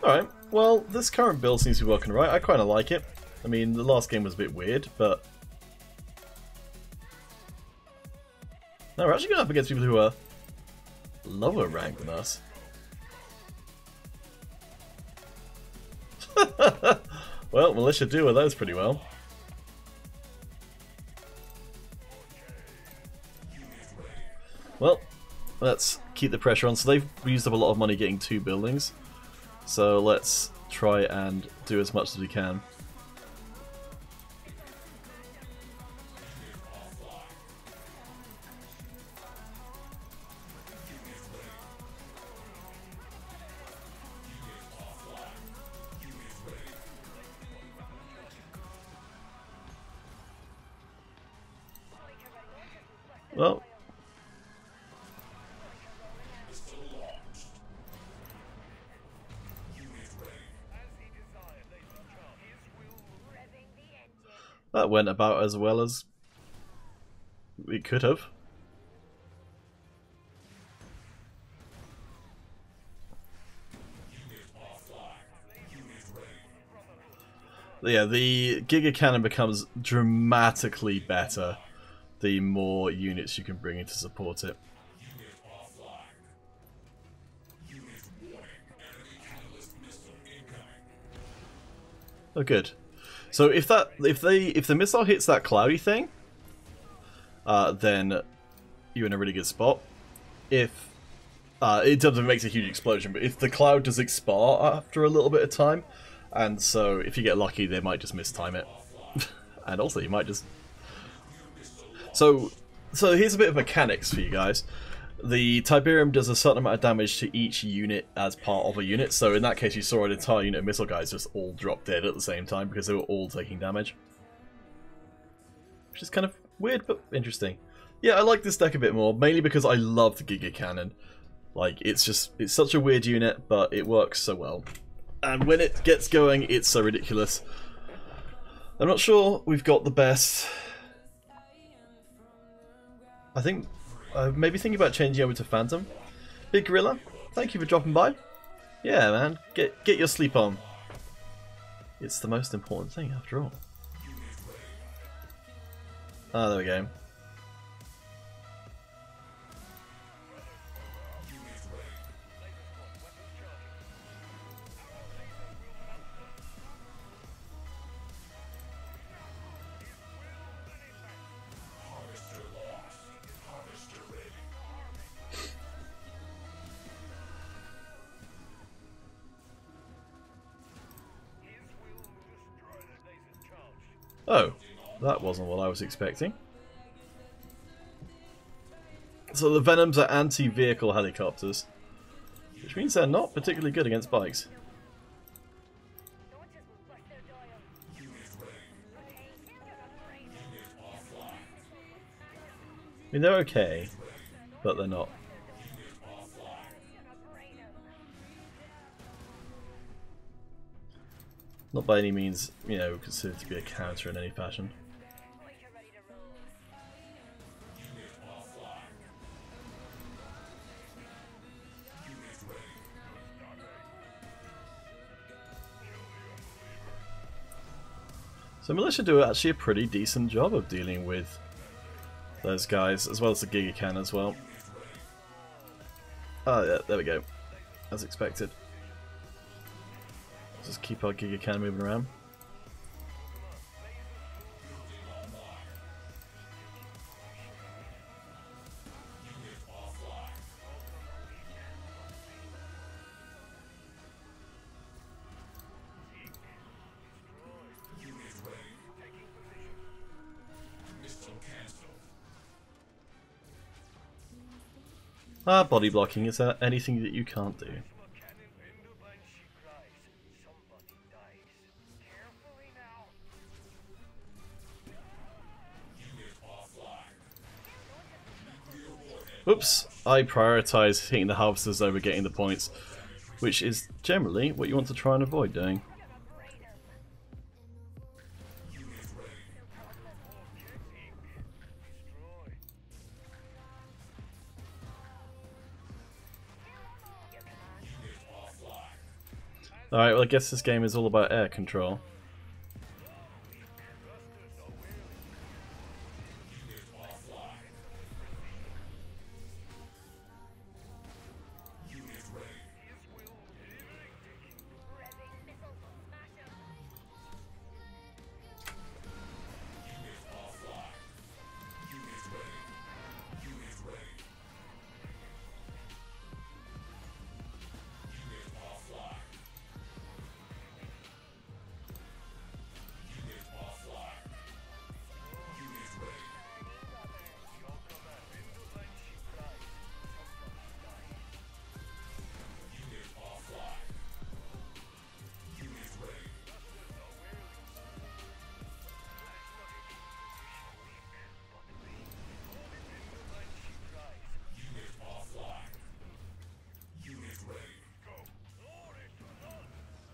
Speaker 1: Alright, well, this current build seems to be working right. I kind of like it. I mean, the last game was a bit weird, but... No, we're actually going up against people who are lower ranked than us. Well, Militia do with those pretty well. Well, let's keep the pressure on. So they've used up a lot of money getting 2 buildings. So let's try and do as much as we can. Well, that went about as well as we could have. Yeah, the Giga Cannon becomes dramatically better the more units you can bring in to support it. Oh, good. So if the missile hits that cloudy thing, then you're in a really good spot. If it doesn't make a huge explosion, but if the cloud does expire after a little bit of time, and so if you get lucky, they might just mistime it, and also you might just. So here's a bit of mechanics for you guys. The Tiberium does a certain amount of damage to each unit as part of a unit, so in that case you saw an entire unit of missile guys just all drop dead at the same time because they were all taking damage. Which is kind of weird, but interesting. Yeah, I like this deck a bit more, mainly because I love the Giga Cannon. Like, it's such a weird unit, but it works so well. And when it gets going, it's so ridiculous. I'm not sure we've got the best. I think maybe thinking about changing over to Phantom. Big Gorilla, thank you for dropping by. Yeah, man, get your sleep on. It's the most important thing after all. Ah, there we go. Oh, that wasn't what I was expecting. So the Venoms are anti-vehicle helicopters, which means they're not particularly good against bikes. I mean, they're okay, but they're not. Not by any means, you know, considered to be a counter in any fashion. So Militia do actually a pretty decent job of dealing with those guys, as well as the Giga Cannon as well. Oh yeah, there we go. As expected. Just keep our Giga Cannon moving around. Ah, body blocking. Is there anything that you can't do?
Speaker 3: Cannon in the bunch, she cries. Somebody dies. Carefully now.
Speaker 1: Oops, I prioritise hitting the harvesters over getting the points, which is generally what you want to try and avoid doing. Alright, well I guess this game is all about air control.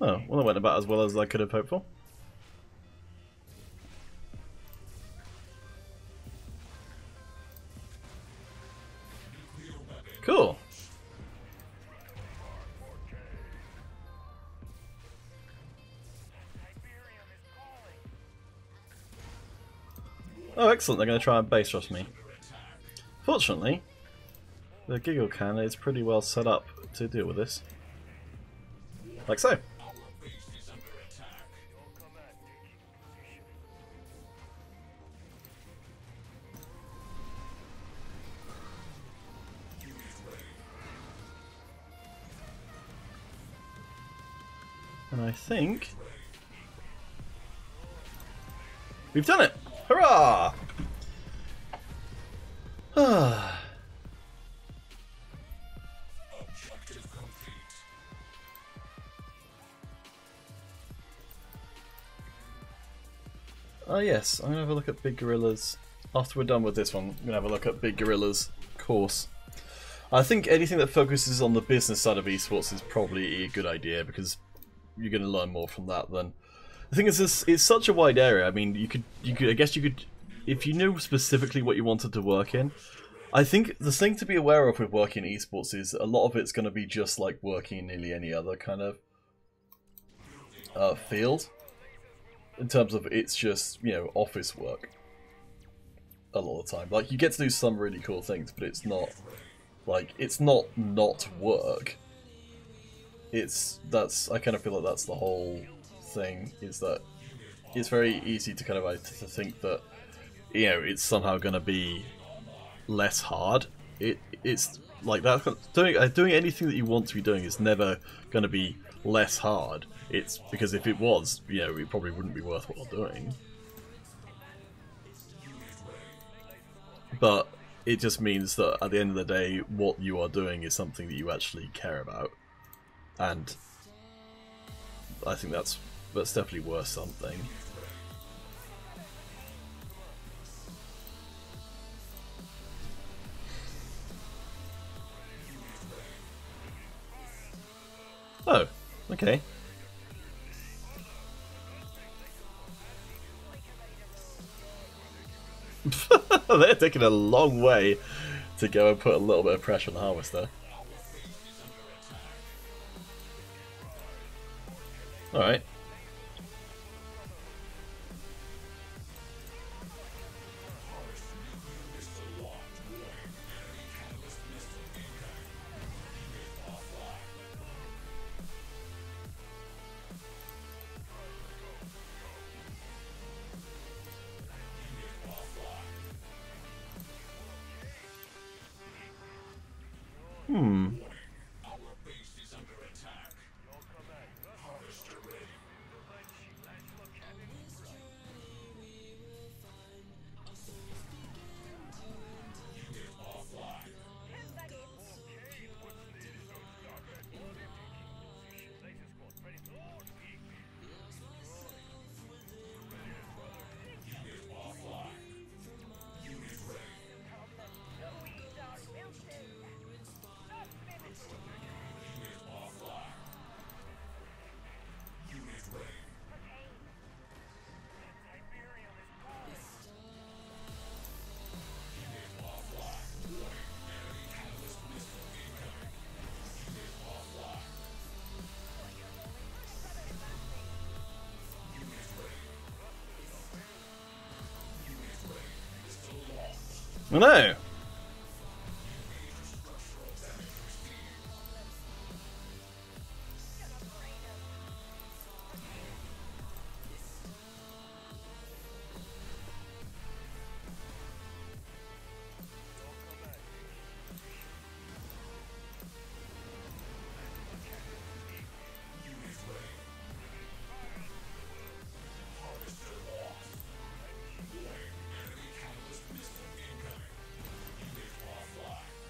Speaker 1: Oh, well that went about as well as I could have hoped for. Cool. Oh, excellent. They're going to try and base rush me. Fortunately, the Giggle Can is pretty well set up to deal with this. Like so. And I think we've done it! Hurrah! Yes, I'm going to have a look at Big Gorilla's. After we're done with this one, I'm going to have a look at Big Gorilla's course. I think anything that focuses on the business side of esports is probably a good idea because you're going to learn more from that than... The thing is, this it's such a wide area. I mean, I guess you could, if you knew specifically what you wanted to work in. I think the thing to be aware of with working in esports is a lot of it's going to be just like working in nearly any other kind of field. In terms of it's just, you know, office work. A lot of the time. Like, you get to do some really cool things, but it's not, like, it's not work. I kind of feel like that's the whole thing, is that it's very easy to kind of to think that, you know, it's somehow going to be less hard. It's like that. Doing anything that you want to be doing is never going to be less hard. It's because if it was, you know, it probably wouldn't be worthwhile doing. But it just means that at the end of the day, what you are doing is something that you actually care about, and I think that's definitely worth something. Oh, okay. They're taking a long way to go and put a little bit of pressure on the harvester. Alright. I know.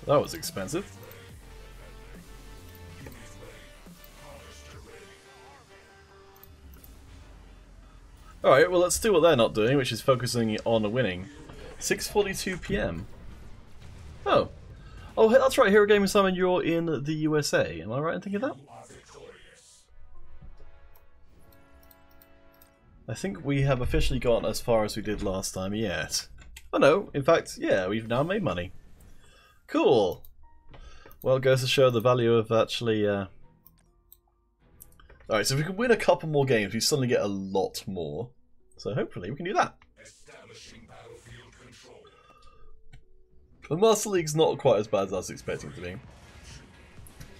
Speaker 1: That was expensive. Alright, well let's do what they're not doing, which is focusing on winning. 6:42 PM. Oh. Oh, that's right, Hero Gaming Simon, you're in the USA. Am I right in thinking that? I think we have officially gotten as far as we did last time yet. Oh no, in fact, yeah, we've now made money. Cool. Well, it goes to show the value of actually... Alright, so if we can win a couple more games, we suddenly get a lot more. So hopefully we can do that. The Master League's not quite as bad as I was expecting it to be.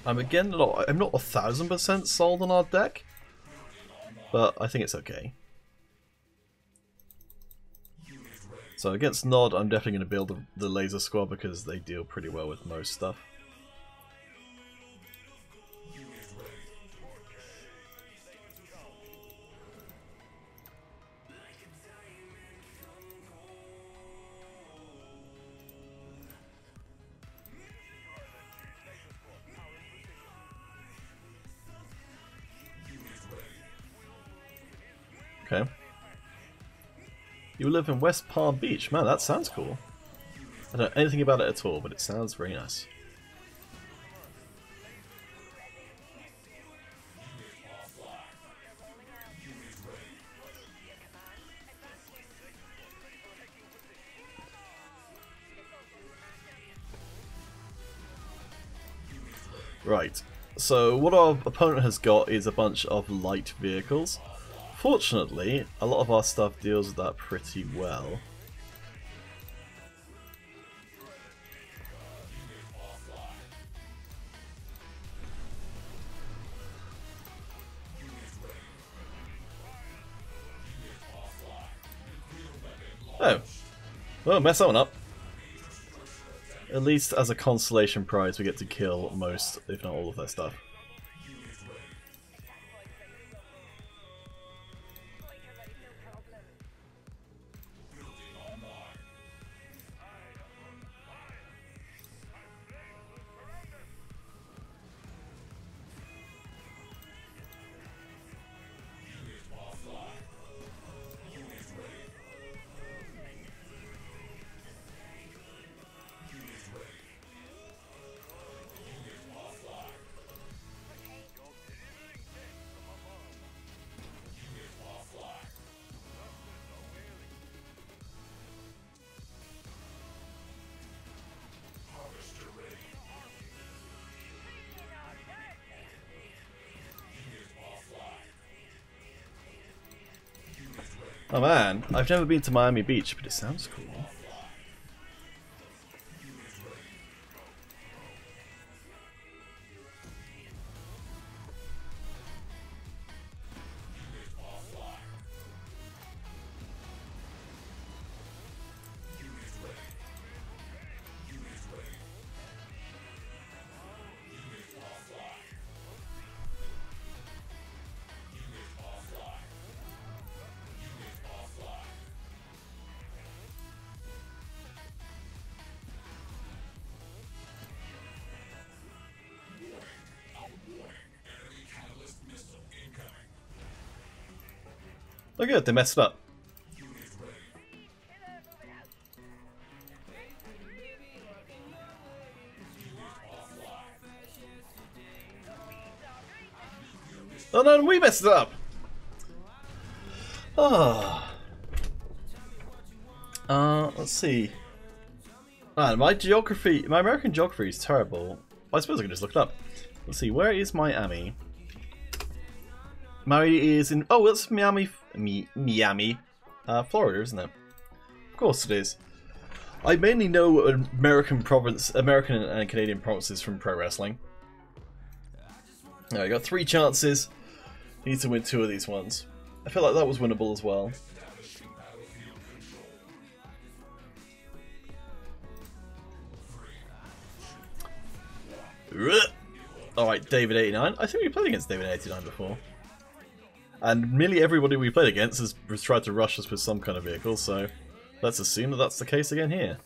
Speaker 1: I'm not 1000% sold on our deck, but I think it's okay. So against Nod, I'm definitely going to build the Laser Squad because they deal pretty well with most stuff. Okay. You live in West Palm Beach. Man, that sounds cool. I don't know anything about it at all, but it sounds very nice. Right. So what our opponent has got is a bunch of light vehicles. Fortunately, a lot of our stuff deals with that pretty well. Oh. Well, mess that one up. At least as a consolation prize we get to kill most, if not all of their stuff. Oh man, I've never been to Miami Beach, but it sounds cool. Oh good, they messed up. Oh no, we messed it up! Ah. Let's see. Man, my American geography is terrible. I suppose I can just look it up. Let's see, where is Miami? Miami is in... Oh, that's Miami, Florida, isn't it? Of course it is. I mainly know American and Canadian provinces from pro wrestling. I got 3 chances. Need to win 2 of these ones. I feel like that was winnable as well. Alright, David89. I think we played against David89 before. And nearly everybody we played against has tried to rush us with some kind of vehicle, so let's assume that that's the case again here.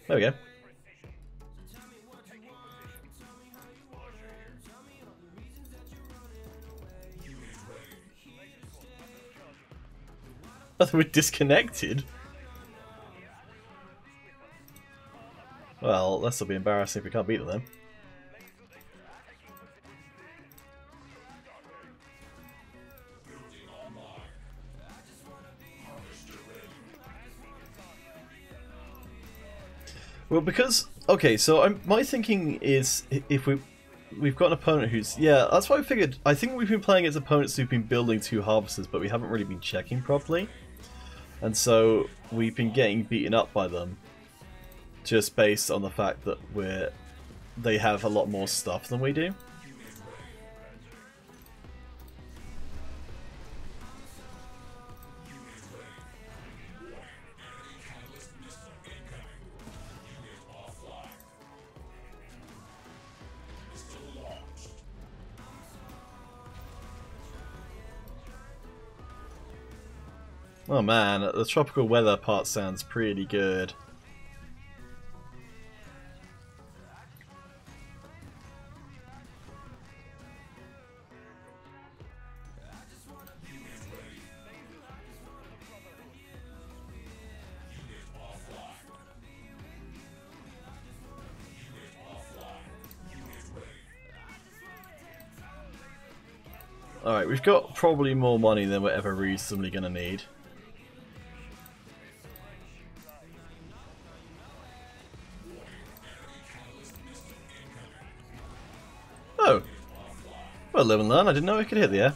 Speaker 1: There we go. I thought we're disconnected. Well, this will be embarrassing if we can't beat them then. Well, because okay, so my thinking is if we've got an opponent who's that's why I figured. I think we've been playing against opponents who've been building 2 harvesters, but we haven't really been checking properly, and so we've been getting beaten up by them. Just based on the fact that they have a lot more stuff than we do. Oh man, the tropical weather part sounds pretty good. Alright, we've got probably more money than we're ever reasonably going to need. Oh! Well, live and learn. I didn't know I could hit the air.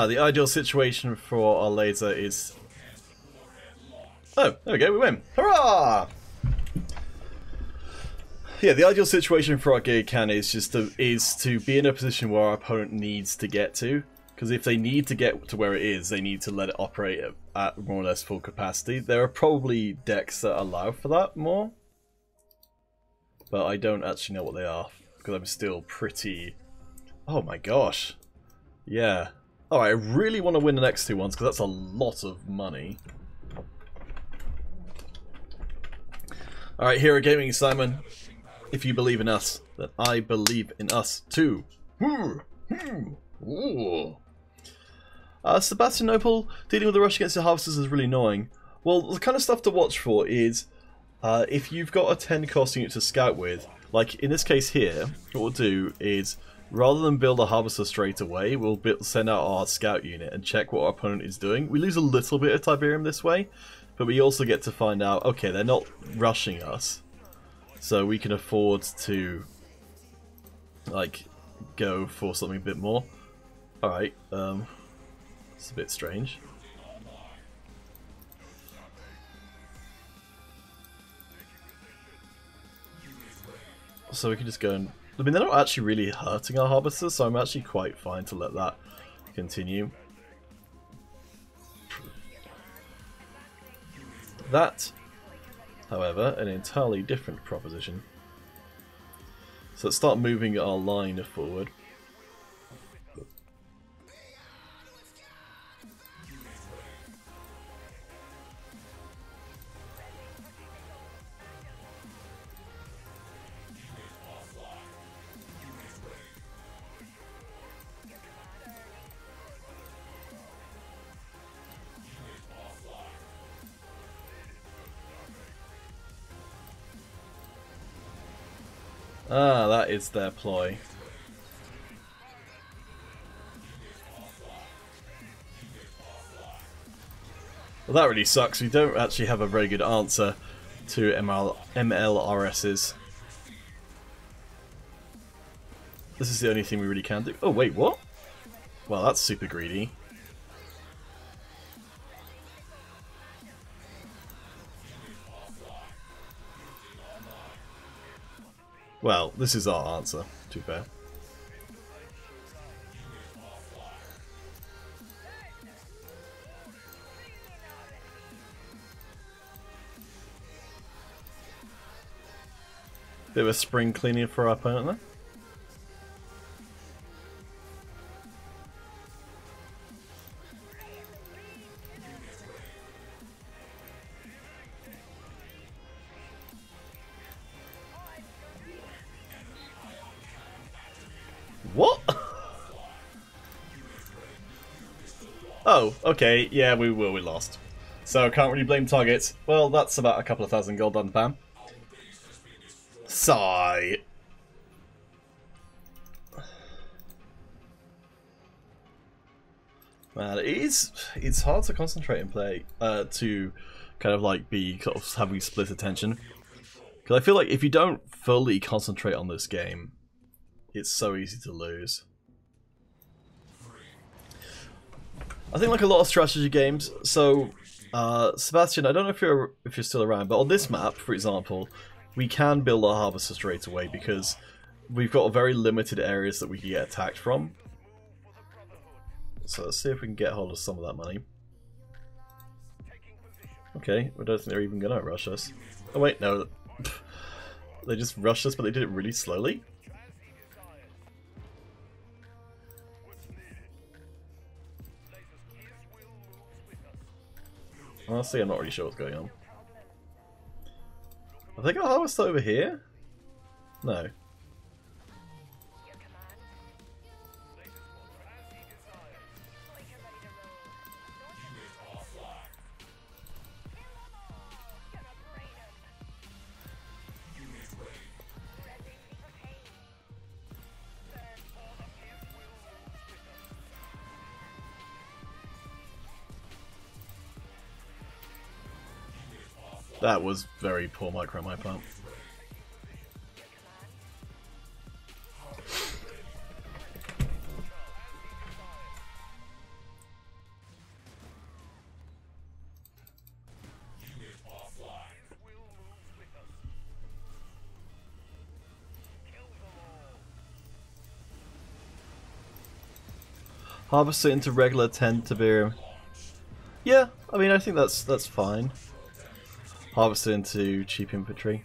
Speaker 1: The ideal situation for our laser is... Oh, there we go, we win. Hurrah! Yeah, the ideal situation for our gear can is just to be in a position where our opponent needs to get to. Because if they need to get to where it is, they need to let it operate at more or less full capacity. There are probably decks that allow for that more. But I don't actually know what they are. Because I'm still pretty... Oh my gosh. Yeah. Oh, I really want to win the next 2 ones because that's a lot of money. Alright, Hero Gaming, Simon. If you believe in us, then I believe in us too. Sebastopol, dealing with the rush against the harvesters is really annoying. Well, the kind of stuff to watch for is if you've got a 10 cost unit to scout with, like in this case here, what we'll do is rather than build a harvester straight away, we'll send out our scout unit and check what our opponent is doing. We lose a little bit of Tiberium this way, but we also get to find out, okay, they're not rushing us, so we can afford to, like, go for something a bit more. Alright, it's a bit strange. So we can just go and... I mean, they're not actually really hurting our harvesters, so I'm actually quite fine to let that continue. That, however, an entirely different proposition. So let's start moving our line forward. Ah, that is their ploy. Well, that really sucks. We don't actually have a very good answer to MLRSs. This is the only thing we really can do. Oh, wait, what? Well, that's super greedy. Well, this is our answer, to be fair. Bit of a spring cleaning for our opponent there. What? Oh, okay, yeah, we lost. So, can't really blame targets. Well, that's about a couple of thousand gold on Pam. Sigh. Man, it's hard to concentrate and play, to kind of like be sort of having split attention. Because I feel like if you don't fully concentrate on this game, it's so easy to lose. I think like a lot of strategy games, so Sebastian, I don't know if you're still around, but on this map, for example, we can build our harvester straight away because we've got very limited areas that we can get attacked from. So let's see if we can get hold of some of that money. Okay, I don't think they're even gonna rush us. Oh wait, no. They just rushed us, but they did it really slowly. Honestly, I'm not really sure what's going on. Have they got a harvester over here? No. That was very poor micro on my part. Harvester into regular 10 to be... Yeah, I mean I think that's fine. Harvester into cheap infantry.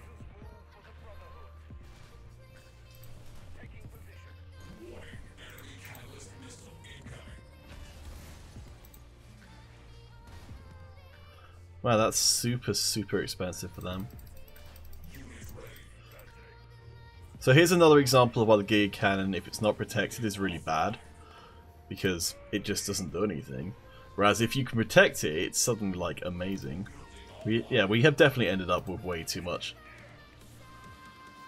Speaker 1: Wow, that's super expensive for them. So here's another example of why the Giga Cannon, if it's not protected, is really bad. Because it just doesn't do anything. Whereas if you can protect it, it's suddenly like amazing. We have definitely ended up with way too much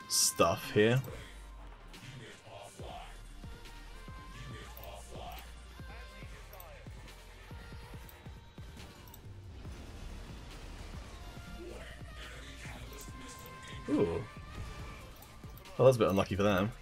Speaker 1: stuff here. Ooh. Well, that's a bit unlucky for them.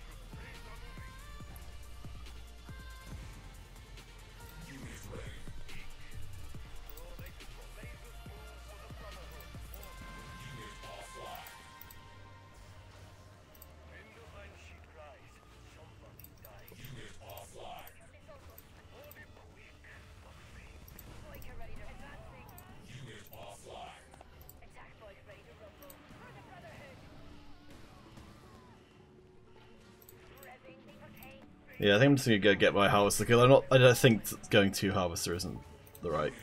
Speaker 1: Yeah, I think I'm just gonna go get my harvester kill. I don't think going to harvester isn't the right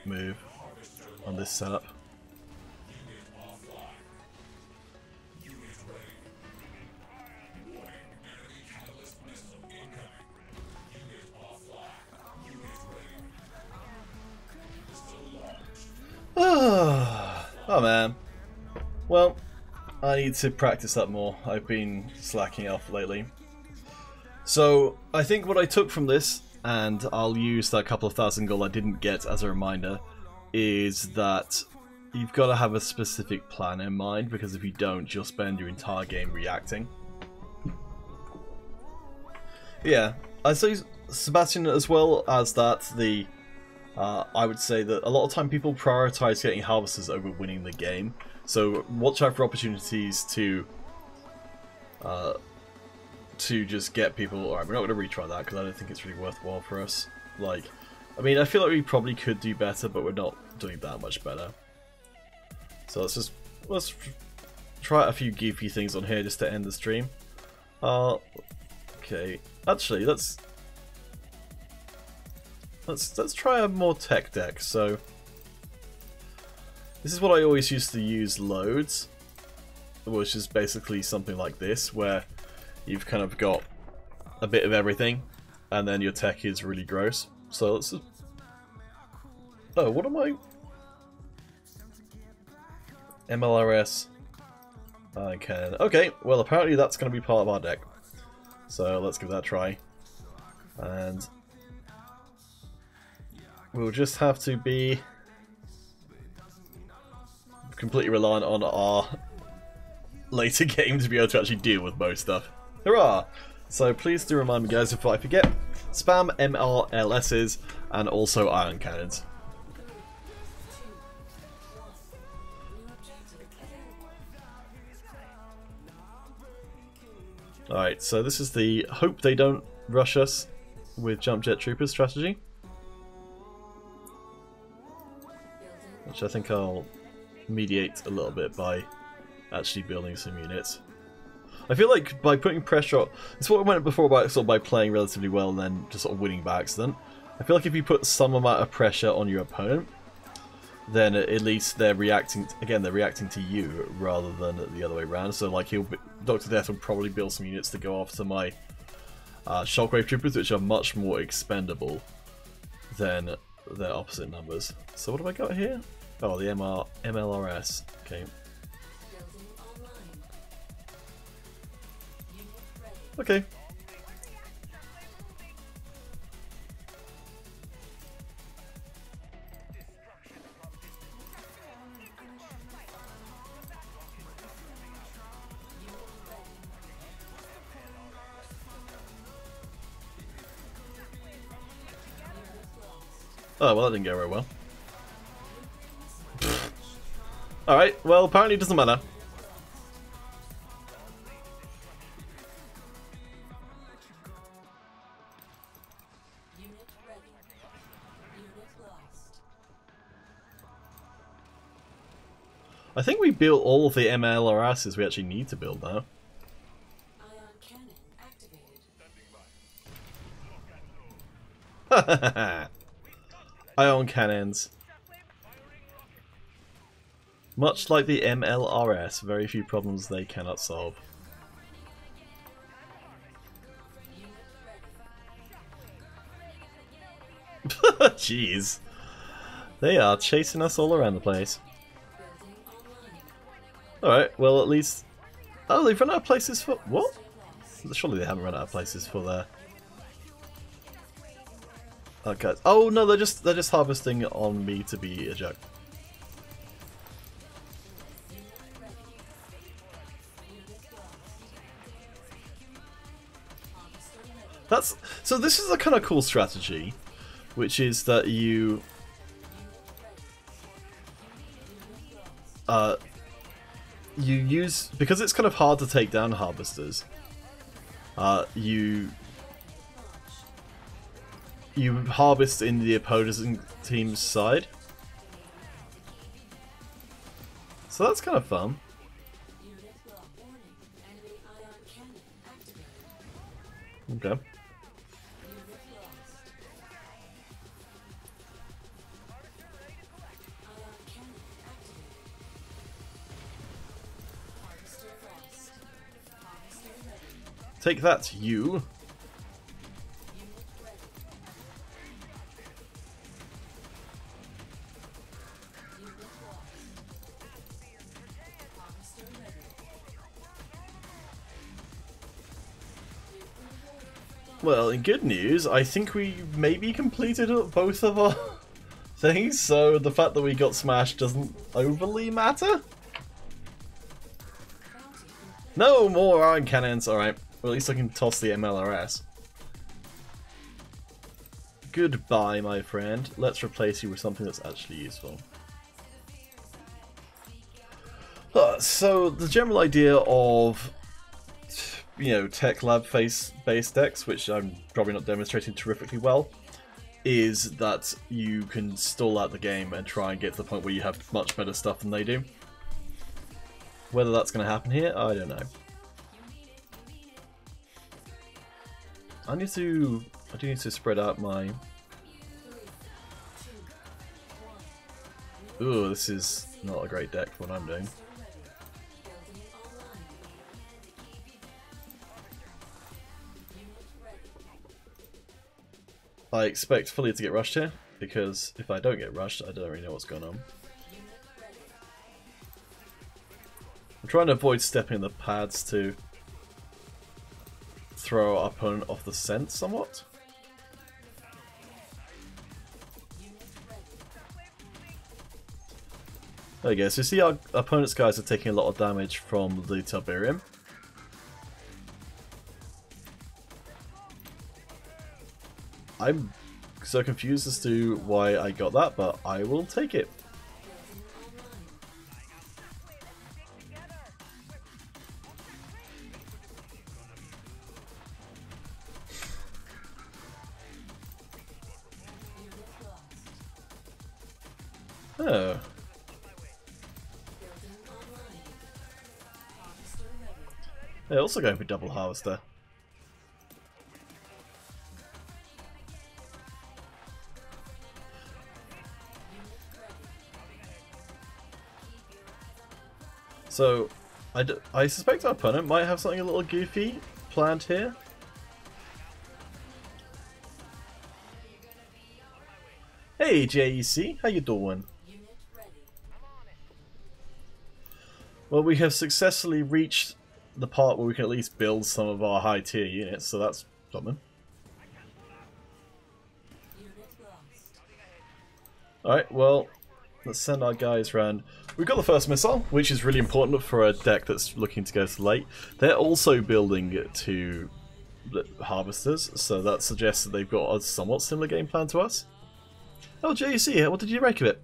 Speaker 1: move on this setup. Oh man. Well, I need to practice that more. I've been slacking off lately. So, I think what I took from this, and I'll use that couple of thousand gold I didn't get as a reminder, is that you've got to have a specific plan in mind, because if you don't, you'll spend your entire game reacting. Yeah, I'd say Sebastian, as well as that, I would say that a lot of time people prioritize getting harvesters over winning the game. So watch out for opportunities to just get people. Alright, we're not going to retry that because I don't think it's really worthwhile for us. Like, I mean, I feel like we probably could do better, but we're not doing that much better. So let's try a few goofy things on here just to end the stream. Okay, actually, let's try a more tech deck. So this is what I always used to use loads, which is basically something like this, where you've kind of got a bit of everything, and then your tech is really gross. So let's just... Oh, what am I... MLRS. I can... Okay, well apparently that's going to be part of our deck. So let's give that a try. And... we'll just have to be completely reliant on our later game to be able to actually deal with most stuff. Hurrah! So please do remind me, guys, if I forget, spam MRLSs and also ion cannons. Alright, so this is the hope they don't rush us with jump jet troopers strategy. Which I think I'll mediate a little bit by actually building some units. I feel like by putting pressure on... It's what I went before about sort of by playing relatively well and then just sort of winning by accident. I feel like if you put some amount of pressure on your opponent, then at least they're reacting... Again, they're reacting to you rather than the other way around. So like Dr. Death will probably build some units to go after my Shockwave Troopers, which are much more expendable than their opposite numbers. So what have I got here? Oh, the MLRS. Okay. Okay. Oh, well, that didn't go very well. Alright, well, apparently it doesn't matter. I think we built all of the MLRSs we actually need to build now.
Speaker 2: Ion cannon activated.
Speaker 1: Ion cannons. Much like the MLRS, very few problems they cannot solve. Jeez. They are chasing us all around the place. Alright, well at least... Oh, they've run out of places for... What? Surely they haven't run out of places for their... Okay. Oh no, they're just harvesting on me to be a joke. So this is a kind of cool strategy, which is that you use, because it's kind of hard to take down harvesters, you harvest in the opposing team's side. So that's kind of fun. Okay. Take that, you. Well, in good news, I think we maybe completed both of our things, so the fact that we got smashed doesn't overly matter. No more iron cannons, alright. Well, at least I can toss the MLRS. Goodbye, my friend. Let's replace you with something that's actually useful. So, the general idea of, you know, tech lab based decks, which I'm probably not demonstrating terrifically well, is that you can stall out the game and try and get to the point where you have much better stuff than they do. Whether that's going to happen here, I don't know. I do need to spread out my... Ooh, this is not a great deck for what I'm doing. I expect fully to get rushed here, because if I don't get rushed, I don't really know what's going on. I'm trying to avoid stepping in the pads to throw our opponent off the scent somewhat. There you go, so you see our opponent's guys are taking a lot of damage from the Tiberium. I'm so confused as to why I got that, but I will take it. Oh. They're also going for double harvester. So, I suspect our opponent might have something a little goofy planned here. Hey JEC, how you doing? Well, we have successfully reached the part where we can at least build some of our high tier units, so that's something. Alright, well, let's send our guys around. We've got the first missile, which is really important for a deck that's looking to go to late. They're also building to harvesters, so that suggests that they've got a somewhat similar game plan to us. Oh, JC, what did you make of it?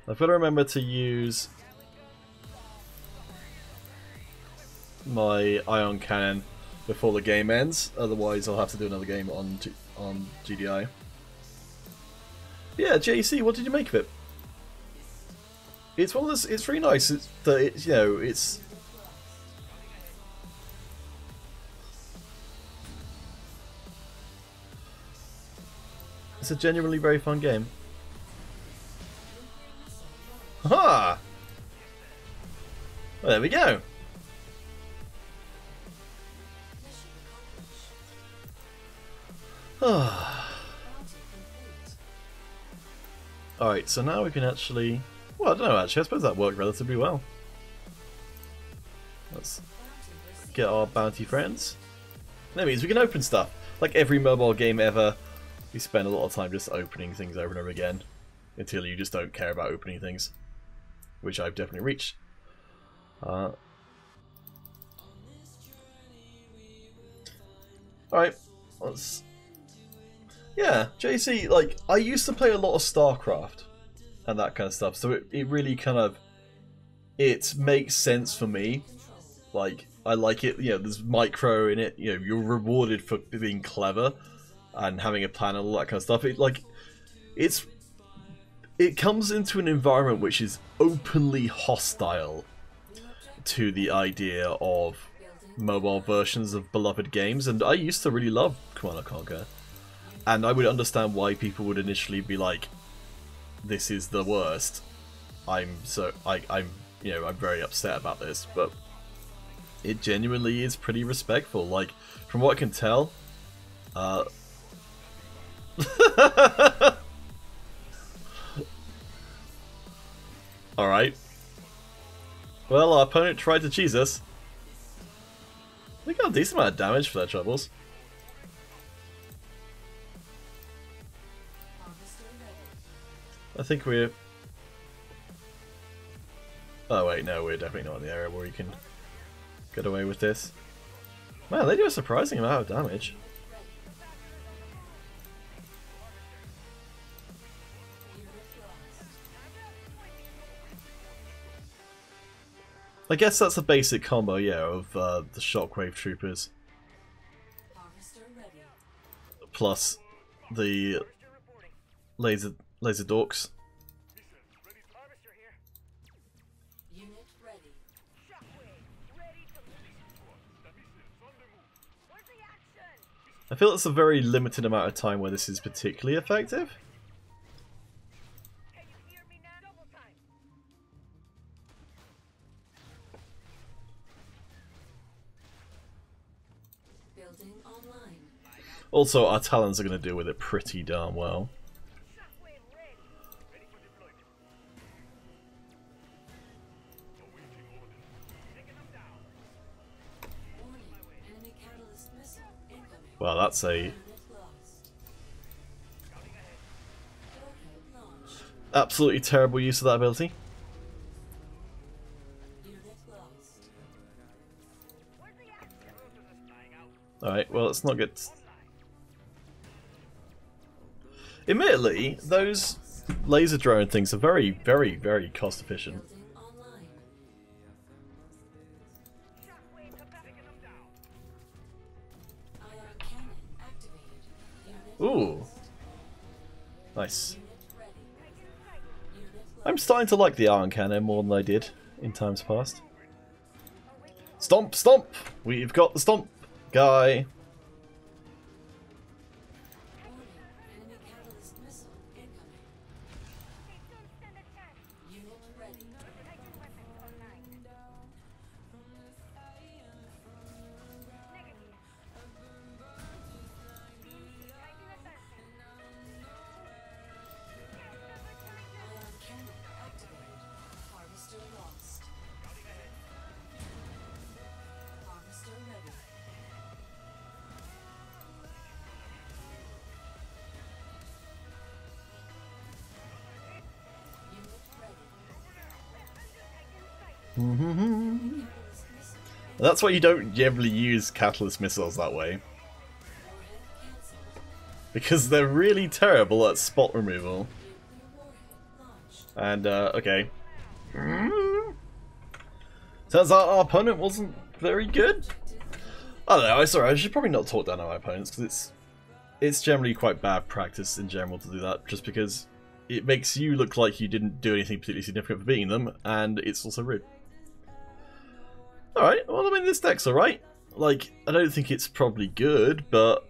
Speaker 1: I've got to remember to use my ion cannon before the game ends, otherwise I'll have to do another game on GDI. Yeah, JC, what did you make of it? It's one of those. It's really nice. It's you know, it's a genuinely very fun game. Aha! Well, there we go. Alright, so now we can actually... Well, I don't know actually, I suppose that worked relatively well. Let's get our bounty friends. That means we can open stuff. Like every mobile game ever, we spend a lot of time just opening things over and over again. Until you just don't care about opening things. Which I've definitely reached. Alright, let's... Yeah, JC, like, I used to play a lot of StarCraft and that kind of stuff, so it really kind of, it makes sense for me. Like, I like it, you know, there's micro in it, you know, you're rewarded for being clever and having a plan and all that kind of stuff. It comes into an environment which is openly hostile to the idea of mobile versions of beloved games, and I used to really love Command & Conquer. And I would understand why people would initially be like, "This is the worst." I'm very upset about this, but it genuinely is pretty respectful. Like, from what I can tell, Alright. Well, our opponent tried to cheese us. They got a decent amount of damage for their troubles. I think we're... Oh wait, no, we're definitely not in the area where we can get away with this. Man, they do a surprising amount of damage. I guess that's a basic combo, yeah, of the Shockwave Troopers. Plus the laser dorks.
Speaker 2: Unit ready.
Speaker 1: I feel it's a very limited amount of time where this is particularly effective.
Speaker 3: Can you hear me now? Double time.
Speaker 2: Building online.
Speaker 1: Also, our Talons are going to deal with it pretty darn well.
Speaker 3: Shockwave ready. Ready for deployment. Awaiting orders. Taking them down.
Speaker 2: Warning. Enemy catalyst missile incoming.
Speaker 1: Well, that's a
Speaker 2: Unit lost. Warhead launched.
Speaker 1: absolutely terrible use of that ability.
Speaker 2: Unit lost.
Speaker 3: Where's the action? Rotors are flying out.
Speaker 1: Alright, well, let's not get... Admittedly, those laser drone things are very, very, very cost efficient.
Speaker 2: Building online.
Speaker 3: Shockwave taking them down.
Speaker 2: Ion cannon activated. Unit
Speaker 1: Ooh,
Speaker 2: lost.
Speaker 1: nice.
Speaker 2: Unit ready. Unit lost.
Speaker 1: I'm starting to like the iron cannon more than I did in times past. Stomp, stomp! We've got the stomp guy.
Speaker 2: Warning. Enemy catalyst missile incoming.
Speaker 3: They don't stand a chance.
Speaker 2: Unit ready.
Speaker 3: Titan weapons online. Negative. Titan advancing.
Speaker 2: Ion cannon activated. Harvester lost. Harvester ready. Unit ready. Catalyst missile.
Speaker 1: That's why you don't generally use catalyst missiles that way.
Speaker 2: Warhead cancelled.
Speaker 1: Because they're really terrible at spot removal.
Speaker 2: Nuclear warhead launched.
Speaker 1: And, okay. Turns out our opponent wasn't very good. I don't know, sorry, I should probably not talk down on my opponents, because it's generally quite bad practice in general to do that, just because it makes you look like you didn't do anything particularly significant for beating them, and it's also rude. Alright, well, I mean, this deck's alright. Like, I don't think it's probably good, but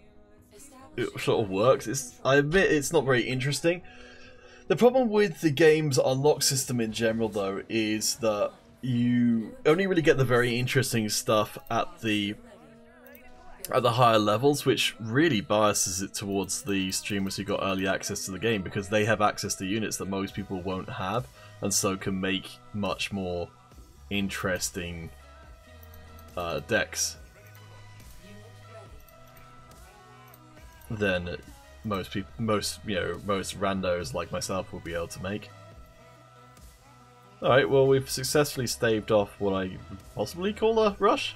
Speaker 1: it sort of works. I admit it's not very interesting. The problem with the game's unlock system in general, though, is that you only really get the very interesting stuff at the higher levels, which really biases it towards the streamers who got early access to the game, because they have access to units that most people won't have, and so can make much more interesting decks than most randos like myself will be able to make. Alright, well, we've successfully staved off what I would possibly call a rush.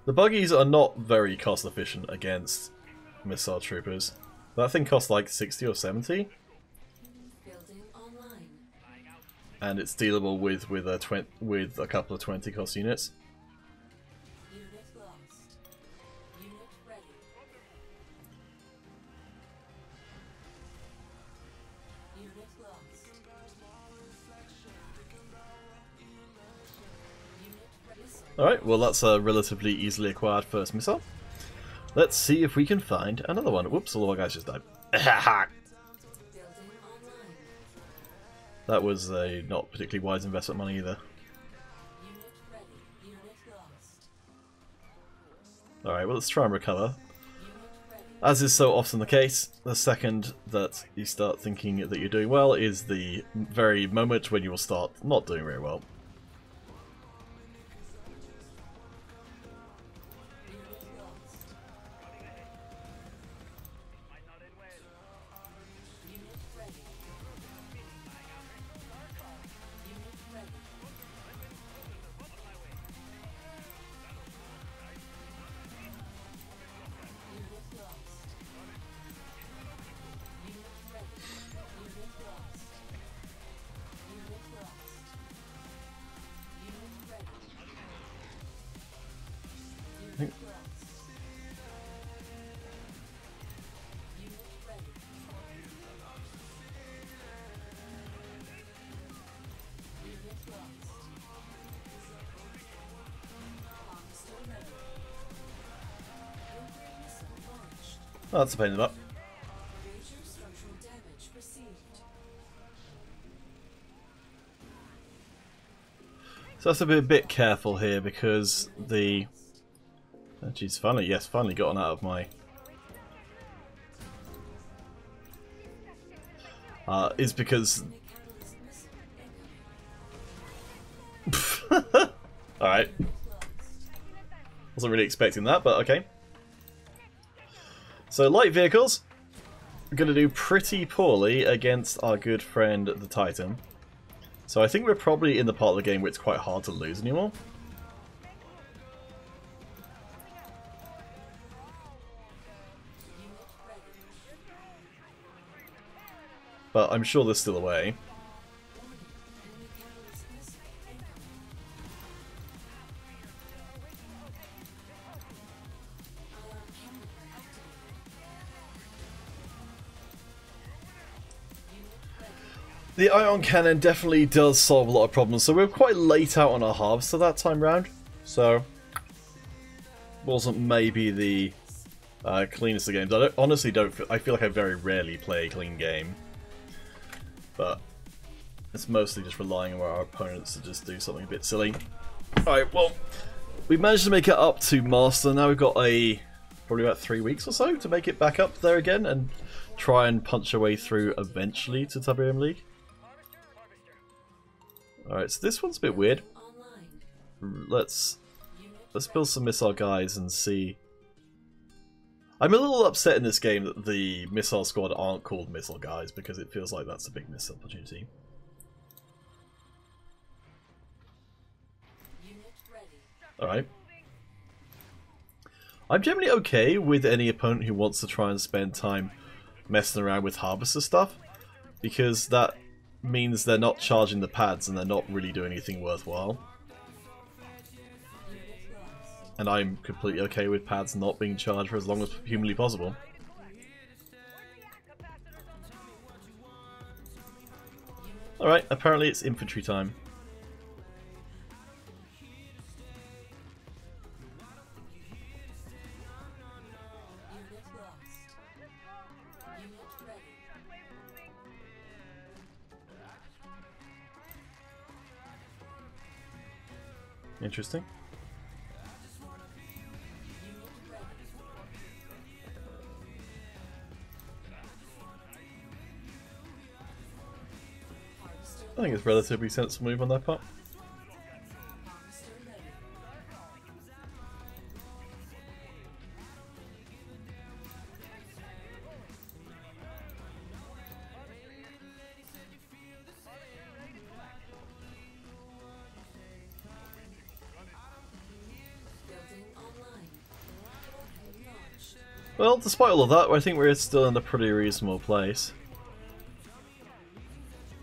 Speaker 1: The buggies are not very cost efficient against missile troopers. That thing costs like 60 or 70,
Speaker 2: Building online.
Speaker 1: and it's dealable with a couple of 20 cost units.
Speaker 2: Unit lost. Unit ready. Unit lost. Unit ready.
Speaker 1: Alright, well that's a relatively easily acquired first missile. Let's see if we can find another one. Whoops, all of our guys just died.
Speaker 2: Building online.
Speaker 1: That was a not particularly wise investment money either.
Speaker 2: Unit ready. Unit lost.
Speaker 1: Alright, well let's try and recover.
Speaker 2: Unit ready.
Speaker 1: As is so often the case, the second that you start thinking that you're doing well is the very moment when you will start not doing very well.
Speaker 2: Unit lost.
Speaker 3: Might not end well.
Speaker 2: Unit ready. Unit ready. Unit lost. Unit ready. Unit lost. Unit lost. Unit ready. Unit lost. Unit ready. Unit lost. Harvester ready. Nuclear missile launched.
Speaker 1: Oh, that's a pain in the butt.
Speaker 2: Major structural damage received.
Speaker 1: So that's to be a bit careful here because the... Oh, geez, finally, yes, finally gotten out of my... is because...
Speaker 2: Catalyst missile incoming.
Speaker 1: Alright,
Speaker 2: Lost.
Speaker 1: wasn't really expecting that, but okay. So light vehicles are going to do pretty poorly against our good friend the Titan. So I think we're probably in the part of the game where it's quite hard to lose anymore.
Speaker 2: Unit ready.
Speaker 1: But I'm sure there's still a way.
Speaker 2: Enemy catalyst missile incoming. Ion cannon activated. Unit ready.
Speaker 1: The ion cannon definitely does solve a lot of problems, so we're quite late out on our harvester that time round. So, wasn't maybe the cleanest of games. Honestly don't feel, I feel like I very rarely play a clean game. But it's mostly just relying on our opponents to just do something a bit silly. Alright, well, we managed to make it up to Master. Now we've got probably about 3 weeks or so to make it back up there again and try and punch our way through eventually to Tiberium League. Alright, so this one's a bit weird.
Speaker 2: Online.
Speaker 1: Let's
Speaker 2: Unit
Speaker 1: build some missile guys and see. I'm a little upset in this game that the missile squad aren't called missile guys because it feels like that's a big missed opportunity.
Speaker 2: Unit ready.
Speaker 1: Alright. I'm generally okay with any opponent who wants to try and spend time messing around with harvester stuff, because that means they're not charging the pads and they're not really doing anything worthwhile.
Speaker 2: Unit lost.
Speaker 1: And I'm completely okay with pads not being charged for as long as humanly possible. Alright, apparently it's infantry time.
Speaker 2: Unit lost. Unit ready.
Speaker 1: Interesting.
Speaker 2: Unit ready. Harvester
Speaker 1: I think it's relatively sensible move on their part.
Speaker 2: Harvester ready. Building online. Warhead launched.
Speaker 1: Well, despite all of that, I think we're still in a pretty reasonable place.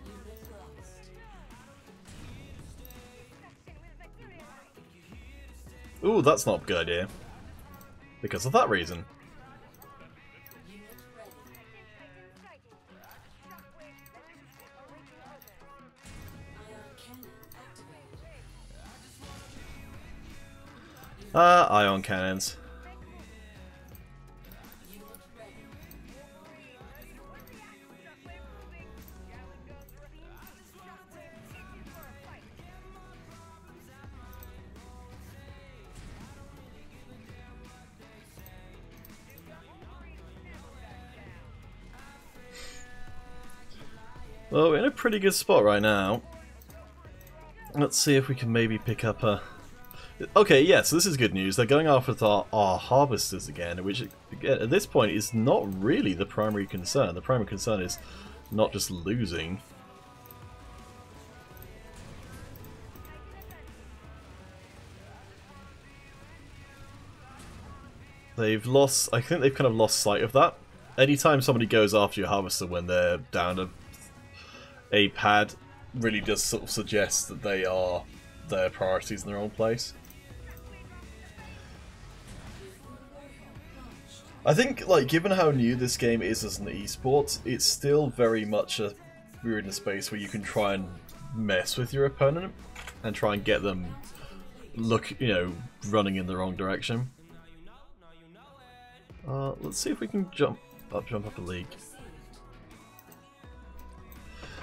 Speaker 2: Unit lost.
Speaker 1: Ooh, that's not a good idea. Because of that reason.
Speaker 2: Unit ready. Ion cannon activated.
Speaker 1: Ion cannons.
Speaker 2: Unit ready.
Speaker 1: Well, we're in a pretty good spot right now. Let's see if we can maybe pick up a... Okay, yeah, so this is good news. They're going after our harvesters again, which again, at this point is not really the primary concern. The primary concern is not just losing. They've lost... I think they've kind of lost sight of that. Anytime somebody goes after your harvester when they're down a pad, really does sort of suggest that they are their priorities in their own place. I think, like, given how new this game is as an esport, it's still very much we're in a space where you can try and mess with your opponent and try and get them running in the wrong direction. Let's see if we can jump up a league.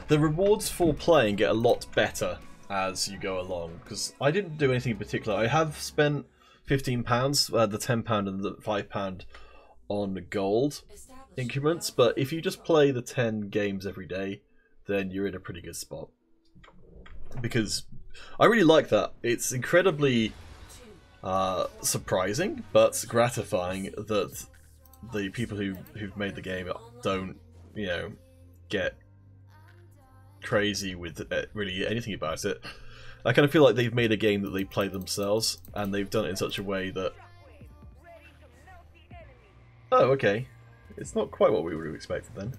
Speaker 1: The rewards for playing get a lot better as you go along, because I didn't do anything in particular. I have spent £15, the £10 and the £5 on gold increments, but if you just play the 10 games every day, then you're in a pretty good spot. Because I really like that. It's incredibly surprising, but gratifying that the people who've made the game don't, get crazy with really anything about it. I kind of feel like they've made a game that they play themselves, and they've done it in such a way that... Oh, okay. It's not quite what we would have expected then.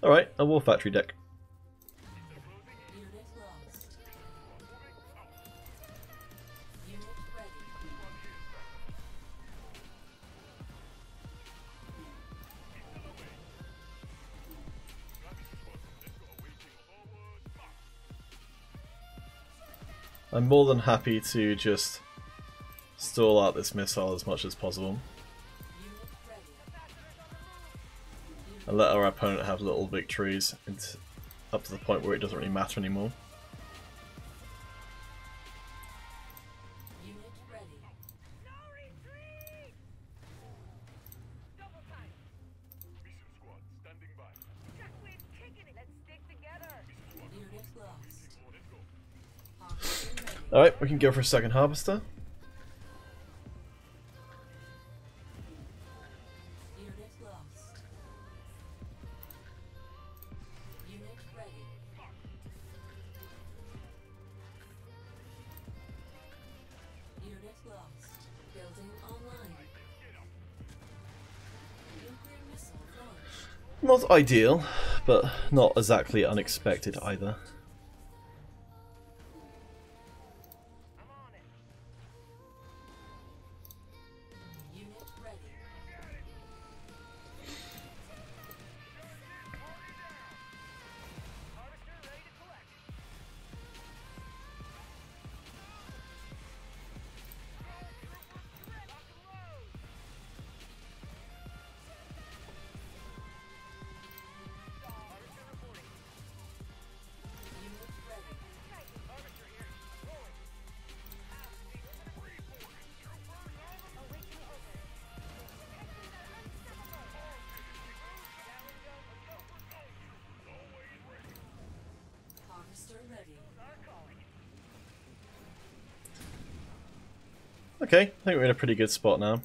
Speaker 1: Alright, a war factory deck. I'm more than happy to just stall out this missile as much as possible. And let our opponent have little victories up to the point where it doesn't really matter anymore. Alright, we can go for a second harvester. Not ideal, but not exactly unexpected either. Okay, I think we're in a pretty good spot now.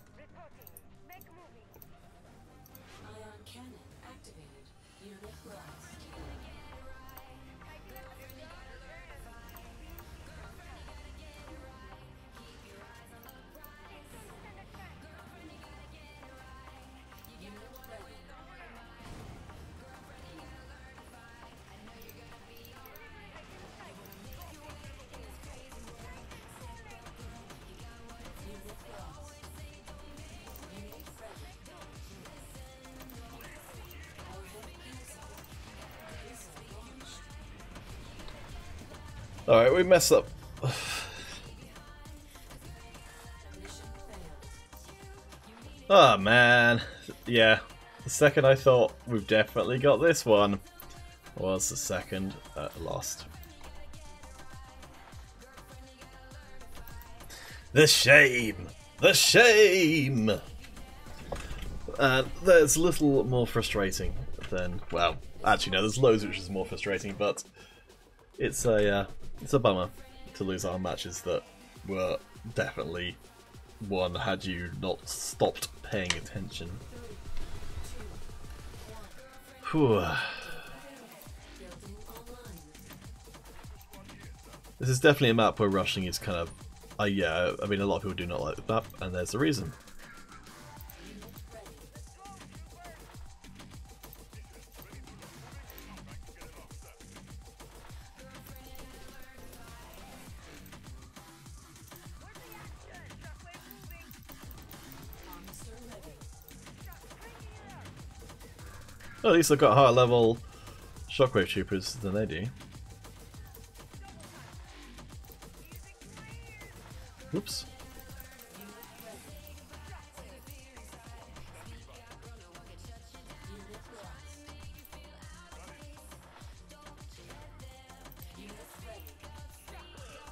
Speaker 1: Alright, we messed up. Oh man. Yeah. The second I thought we've definitely got this one was the second lost. The shame! The shame! There's a little more frustrating than, well, actually no, there's loads which is more frustrating, but it's a bummer to lose our matches that were definitely won had you not stopped paying attention. Whew. This is definitely a map where rushing is kind of, yeah, I mean a lot of people do not like the map, and there's a reason. Well, at least I've got higher level shockwave troopers than they do. Oops.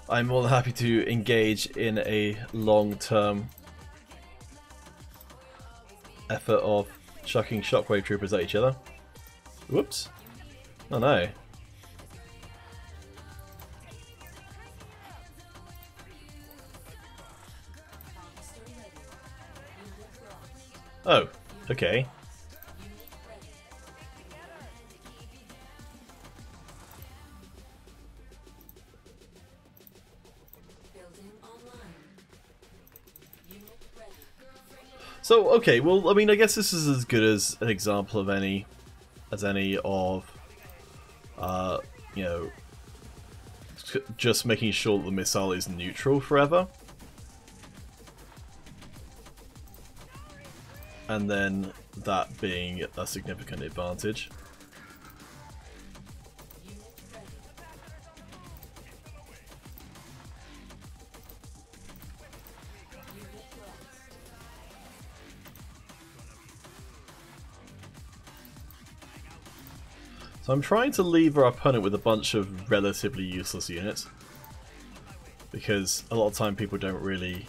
Speaker 1: I'm more than happy to engage in a long-term effort of chucking shockwave troopers at each other. Whoops. Oh no. Oh, okay. So, okay, well, I mean, I guess this is as good as an example of any of, you know, just making sure that the missile is neutral forever. And then that being a significant advantage. So I'm trying to leave our opponent with a bunch of relatively useless units, because a lot of time people don't really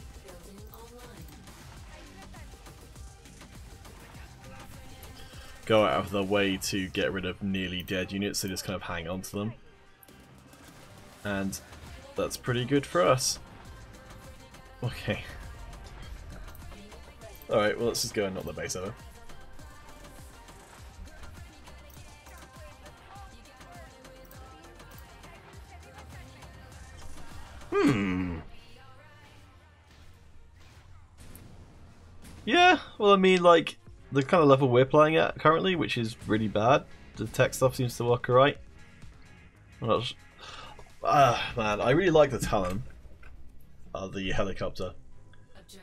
Speaker 1: go out of their way to get rid of nearly dead units, they just kind of hang on to them. And that's pretty good for us. Okay. Alright, well let's just go and knock the base over. Yeah, well I mean, like, the kind of level we're playing at currently, which is really bad, the tech stuff seems to work alright. Man, I really like the Talon, the helicopter.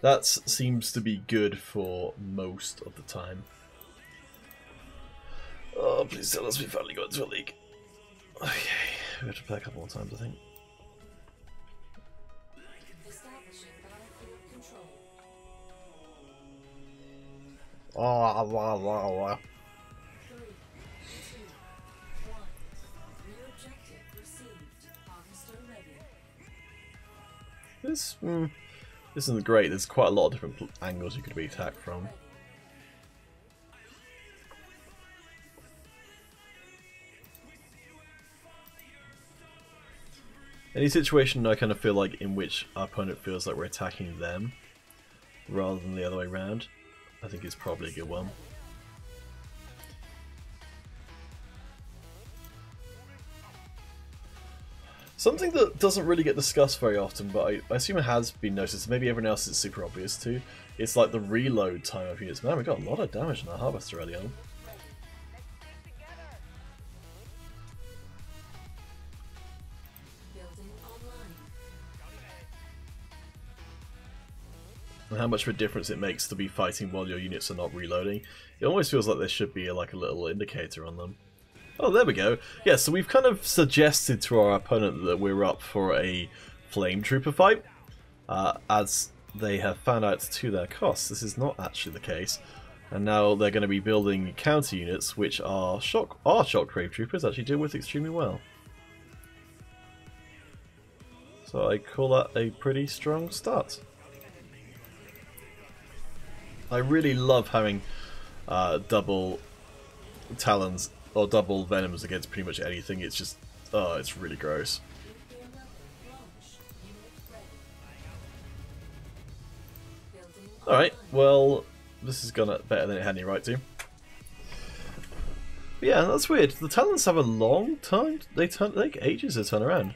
Speaker 1: That seems to be good for most of the time. Oh, please tell us we finally got into a league. Okay, we have to play a couple more times, I think. Oh. This isn't great. There's quite a lot of different angles you could be attacked from. Any situation I kind of feel like in which our opponent feels like we're attacking them rather than the other way around, I think is probably a good one. Something that doesn't really get discussed very often, but I assume it has been noticed, maybe everyone else is super obvious too, it's like the reload time of units. Man, we got a lot of damage in our harvester early on. And how much of a difference it makes to be fighting while your units are not reloading. It almost feels like there should be like a little indicator on them. Oh, there we go. Yeah, so we've kind of suggested to our opponent that we're up for a flame trooper fight, as they have found out to their cost. This is not actually the case, and now they're going to be building counter units, which our shockwave troopers actually deal with extremely well. So I call that a pretty strong start. I really love having double talons or double venoms against pretty much anything. It's just, oh, it's really gross. Alright, well, this is gonna better than it had any right to. But yeah, that's weird. The talons have a long time. They take ages to turn around.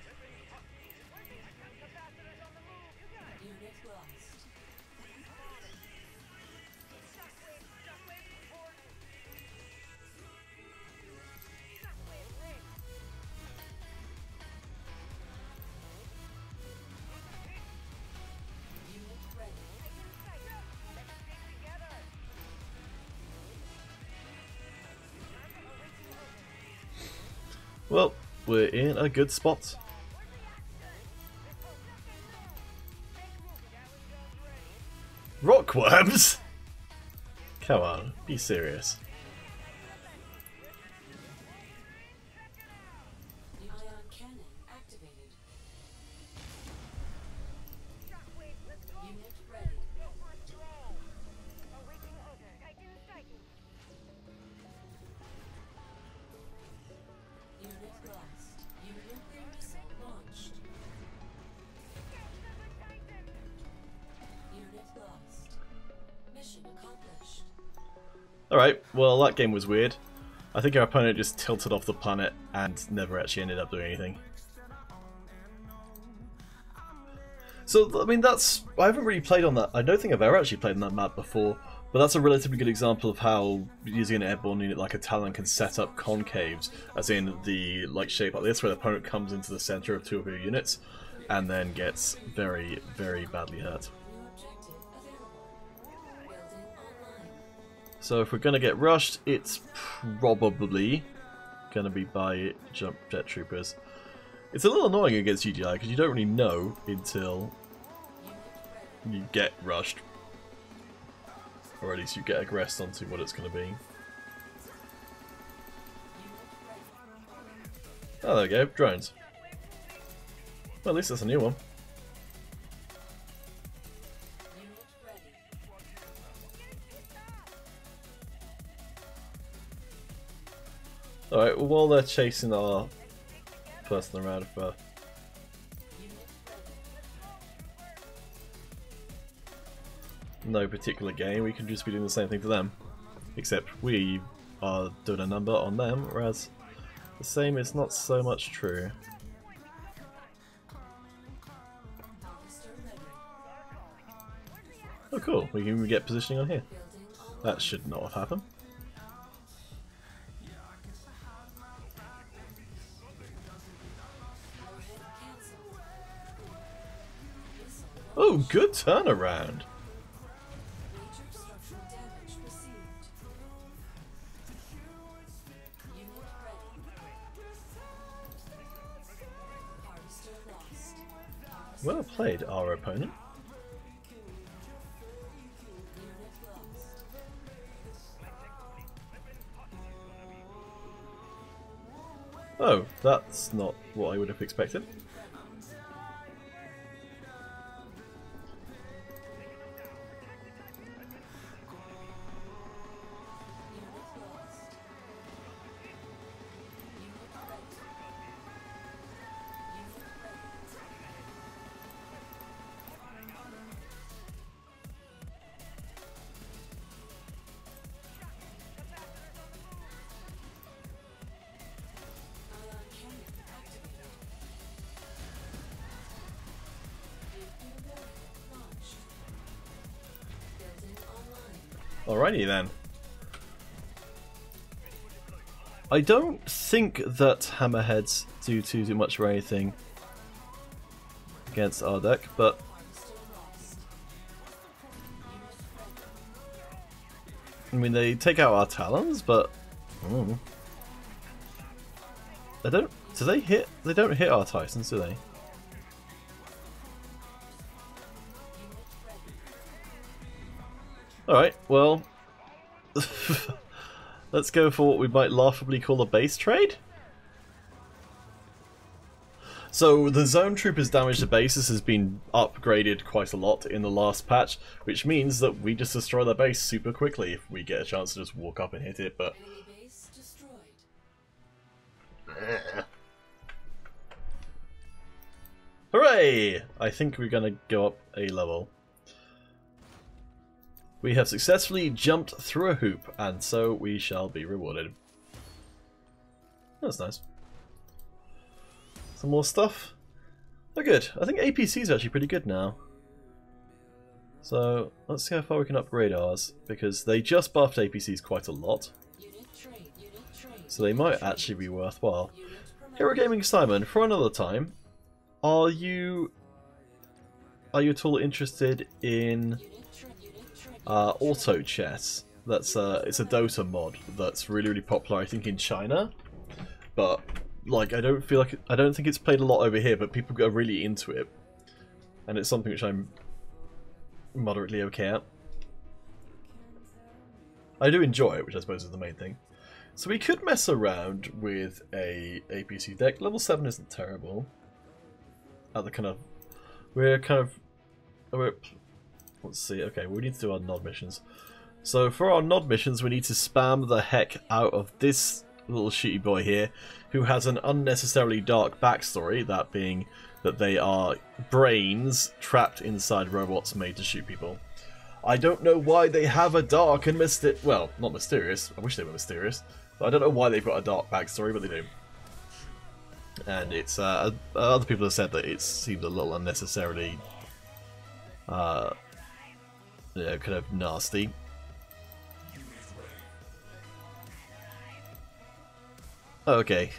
Speaker 1: Well, we're in a good spot. Rockworms? Come on, be serious.
Speaker 2: Ion cannon activated. Unit ready. Unit lost. Nuclear missile launched. Unit lost. Mission accomplished.
Speaker 1: Alright, well that game was weird. I think our opponent just tilted off the planet and never actually ended up doing anything. So, I mean, that's... I haven't really played on that. I don't think I've ever actually played on that map before, but that's a relatively good example of how using an airborne unit like a Talon can set up concaves, as in the shape like this, where the opponent comes into the center of two of your units, and then gets very, very badly hurt.
Speaker 2: New objective available. Building online.
Speaker 1: So if we're going to get rushed, it's probably going to be by jump jet troopers. It's a little annoying against UGI because you don't really know until you get rushed. Or at least you get aggressed onto what it's going to be. Oh, there we go, drones. Well, at least that's a new one.
Speaker 2: Unit ready.
Speaker 1: Alright, well, while they're chasing our person around for no particular game, we can just be doing the same thing to them. Except we are doing a number on them, whereas the same is not so much true.
Speaker 2: Officer ready.
Speaker 1: Oh cool, we can even get positioning on here.
Speaker 2: Building online.
Speaker 1: That should not have happened.
Speaker 2: Warhead cancelled. Missile
Speaker 1: Oh, good turnaround!
Speaker 2: major structural damage received. Unit ready. Harvester lost.
Speaker 1: Well played, our opponent.
Speaker 2: Unit lost.
Speaker 1: Oh, that's not what I would have expected.
Speaker 2: Unit lost. Unit ready. Unit ready. Ion cannon activated. Nuclear warhead launched. Building online.
Speaker 1: Alrighty then. I don't think that hammerheads do too much of anything against our deck, but
Speaker 2: Harvester lost. Unit ready.
Speaker 1: I mean they take out our talons, but they don't. Do they hit? They don't hit our Titans, do they?
Speaker 2: Unit ready.
Speaker 1: Alright, well, let's go for what we might laughably call a base trade. So the Zone Trooper's damage to bases has been upgraded quite a lot in the last patch, which means that we just destroy their base super quickly if we get a chance to just walk up and hit it, but...
Speaker 2: Enemy base destroyed.
Speaker 1: Hooray! I think we're gonna go up a level. We have successfully jumped through a hoop, and so we shall be rewarded. That's nice. Some more stuff. Oh good, I think APCs are actually pretty good now. So, let's see how far we can upgrade ours, because they just buffed APCs quite a lot. So they might actually be worthwhile. Hero Gaming Simon, for another time, are you at all interested in auto chess? That's it's a Dota mod that's really popular, I think, in China, but like I don't think it's played a lot over here, but people are really into it, and it's something which I'm moderately okay at. I do enjoy it, which I suppose is the main thing. So we could mess around with a APC deck. Level 7 isn't terrible. At the let's see. Okay, we need to do our nod missions. So for our nod missions, we need to spam the heck out of this little shooty boy here, who has an unnecessarily dark backstory, that being that they are brains trapped inside robots made to shoot people. I don't know why they have a dark and well, not mysterious, I wish they were mysterious, but I don't know why they've got a dark backstory, but they do. And it's, other people have said that it seems a little unnecessarily, kind of nasty. Okay.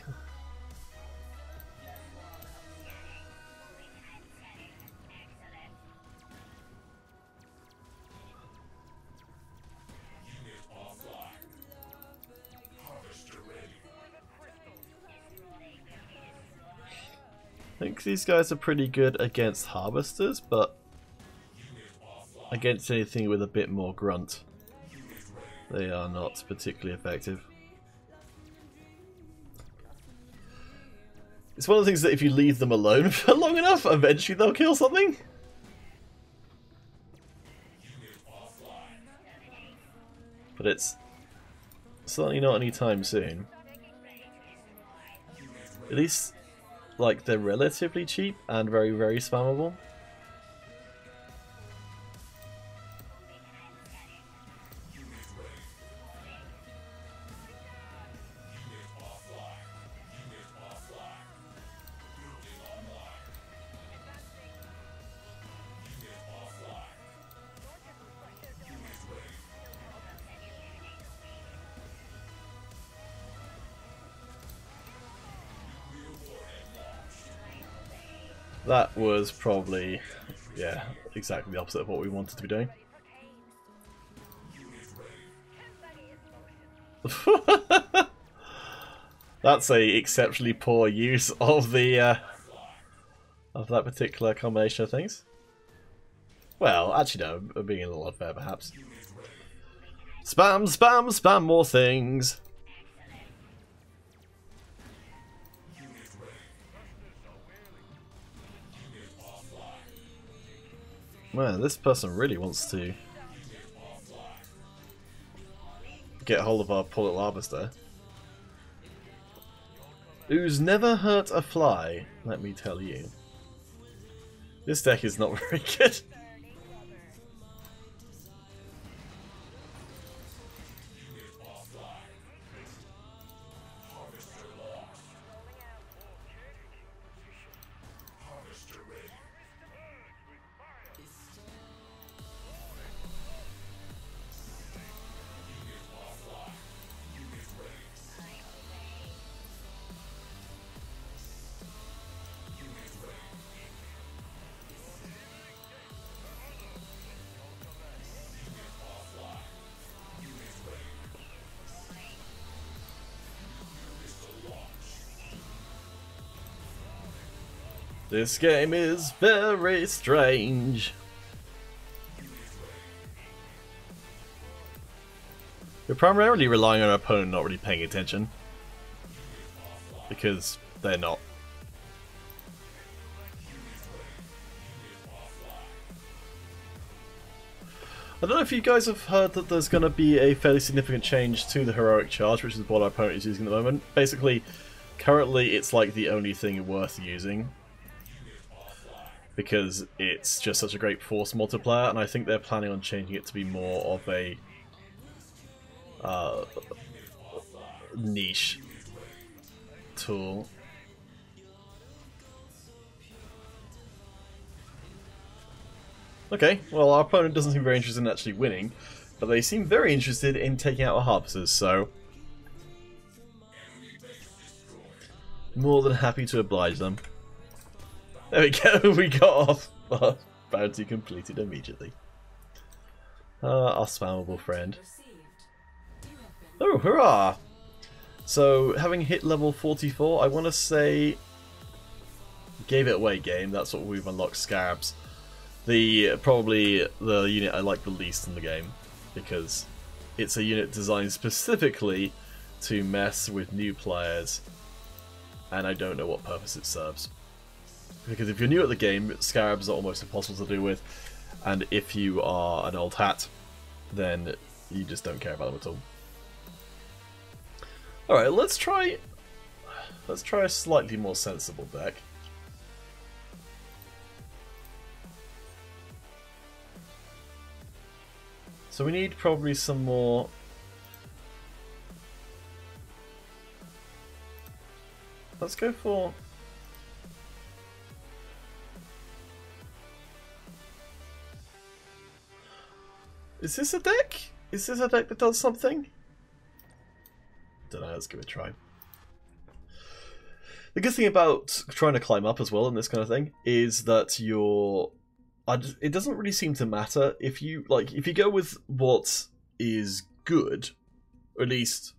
Speaker 1: I think these guys are pretty good against harvesters, but against anything with a bit more grunt, they are not particularly effective. It's one of the things that if you leave them alone for long enough, eventually they'll kill something. But it's certainly not anytime soon. At least, like, they're relatively cheap and very spammable. That was probably, yeah, exactly the opposite of what we wanted to be doing. That's a exceptionally poor use of the of that particular combination of things. Well, actually no, I'm being a little unfair perhaps. Spam, spam, spam more things. Man, this person really wants to get hold of our pullet harvester. Who's never hurt a fly, let me tell you. This deck is not very good. This game is very strange. We're primarily relying on our opponent not really paying attention, because they're not. I don't know if you guys have heard that there's going to be a fairly significant change to the heroic charge, which is what our opponent is using at the moment. Basically, currently it's like the only thing worth using, because it's just such a great force multiplier, and I think they're planning on changing it to be more of a niche tool. Okay, well, our opponent doesn't seem very interested in actually winning, but they seem very interested in taking out our harvesters, so more than happy to oblige them. There we go, we got off our bounty completed immediately. Our spammable friend. Oh, hurrah! So, having hit level 44, I want to say gave it away game. That's what we've unlocked Scarabs. Probably the unit I like the least in the game, because it's a unit designed specifically to mess with new players, and I don't know what purpose it serves. Because if you're new at the game, Scarabs are almost impossible to do with, and if you are an old hat, then you just don't care about them at all. Alright, let's try a slightly more sensible deck. So we need probably some more... Let's go for... Is this a deck? Is this a deck that does something? Don't know, let's give it a try. The good thing about trying to climb up as well in this kind of thing is that it doesn't really seem to matter if you go with what is good, or at least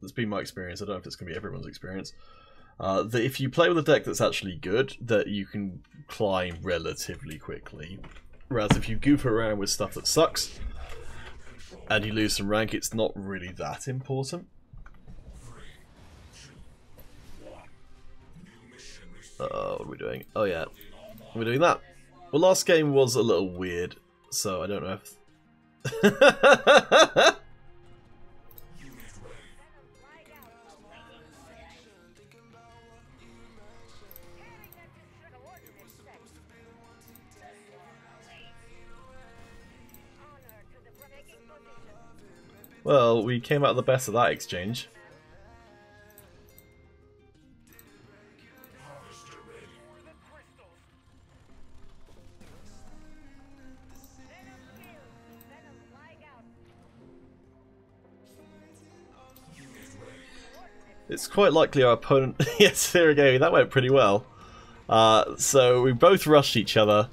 Speaker 1: that's been my experience. I don't know if it's going to be everyone's experience. That if you play with a deck that's actually good, that you can climb relatively quickly. Whereas if you goof around with stuff that sucks and you lose some rank, it's not really that important. What are we doing? Oh yeah, we're doing that. Well, last game was a little weird, so I don't know if... Well, we came out the best of that exchange. It's quite likely our opponent... Yes, there we go, that went pretty well. So we both rushed each other.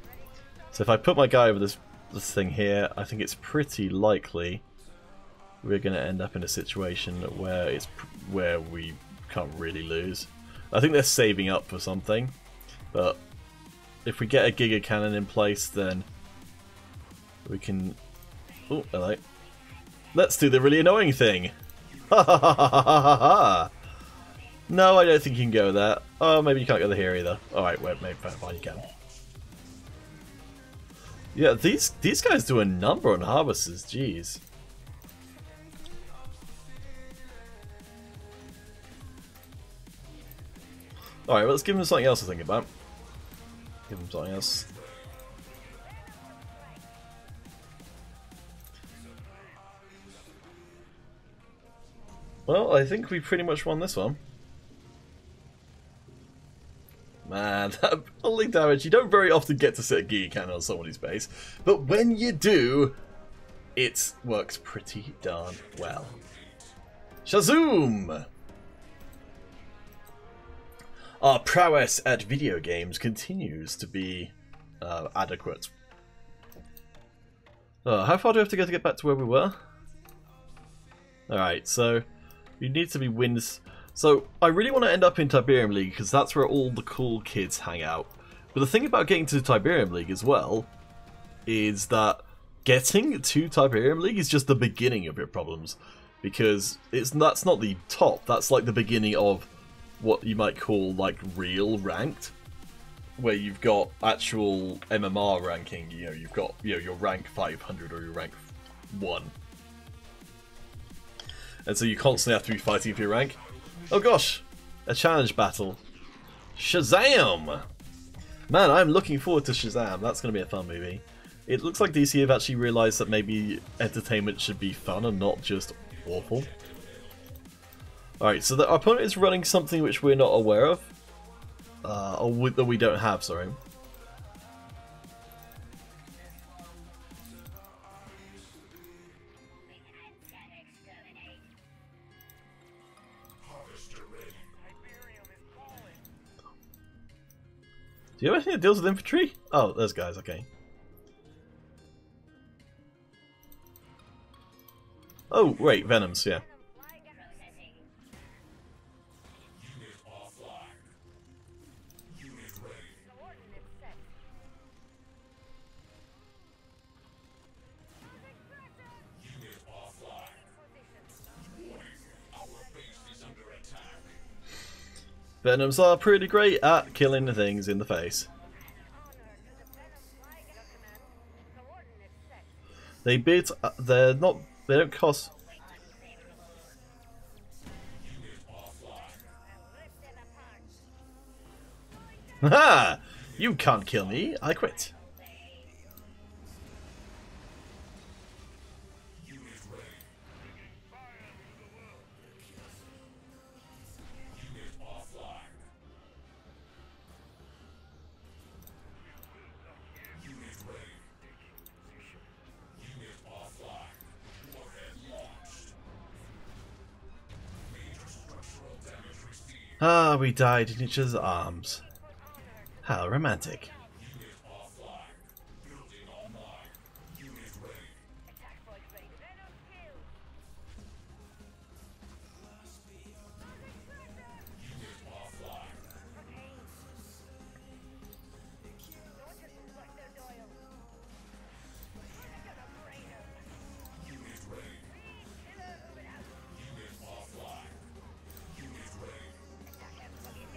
Speaker 1: So if I put my guy over this thing here, I think it's pretty likely we're going to end up in a situation where we can't really lose. I think they're saving up for something, but if we get a Giga Cannon in place, then we can... Oh, hello. Let's do the really annoying thing. Ha ha ha ha ha ha ha! No, I don't think you can go there. Oh, maybe you can't go there here either. Alright, well, maybe fine, you can. Yeah, these guys do a number on harvesters, jeez. Alright, well, let's give them something else to think about. Give them something else. Well, I think we pretty much won this one. Man, that pulling damage, you don't very often get to set a Giga Cannon on somebody's base, but when you do, it works pretty darn well. Shazoom! Our prowess at video games continues to be adequate. How far do we have to go to get back to where we were? Alright, so you need to be wins. So I really want to end up in Tiberium League because that's where all the cool kids hang out. But the thing about getting to Tiberium League as well is that getting to Tiberium League is just the beginning of your problems, because that's not the top. That's like the beginning of what you might call like real ranked, where you've got actual MMR ranking. You know, you've got your rank 500 or your rank 1. And so you constantly have to be fighting for your rank. Oh gosh! A challenge battle. Shazam! Man, I'm looking forward to Shazam. That's going to be a fun movie. It looks like DC have actually realised that maybe entertainment should be fun and not just awful. Alright, so our opponent is running something which we're not aware of. Or that we don't have, sorry. Do you have anything that deals with infantry? Oh, those guys, okay. Oh, wait, Venoms, yeah. Venoms are pretty great at killing things in the face. They beat. They're not. They don't cost. Ha! You can't kill me. I quit. Ah, we died in each other's arms. How romantic.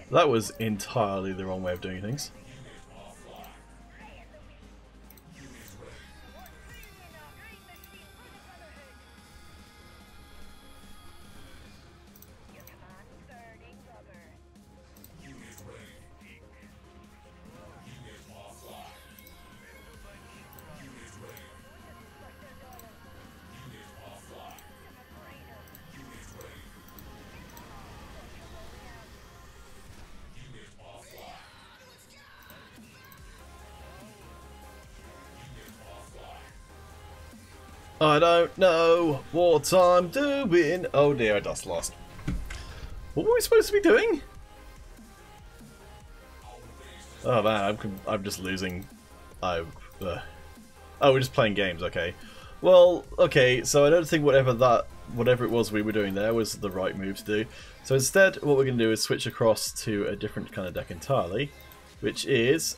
Speaker 1: That was entirely the wrong way of doing things. I don't know what I'm doing. Oh dear, I just lost. What were we supposed to be doing? Oh man, I'm just losing. Oh, we're just playing games. Okay. Well, okay. So I don't think whatever it was we were doing there was the right move to do. So instead, what we're going to do is switch across to a different kind of deck entirely, which is.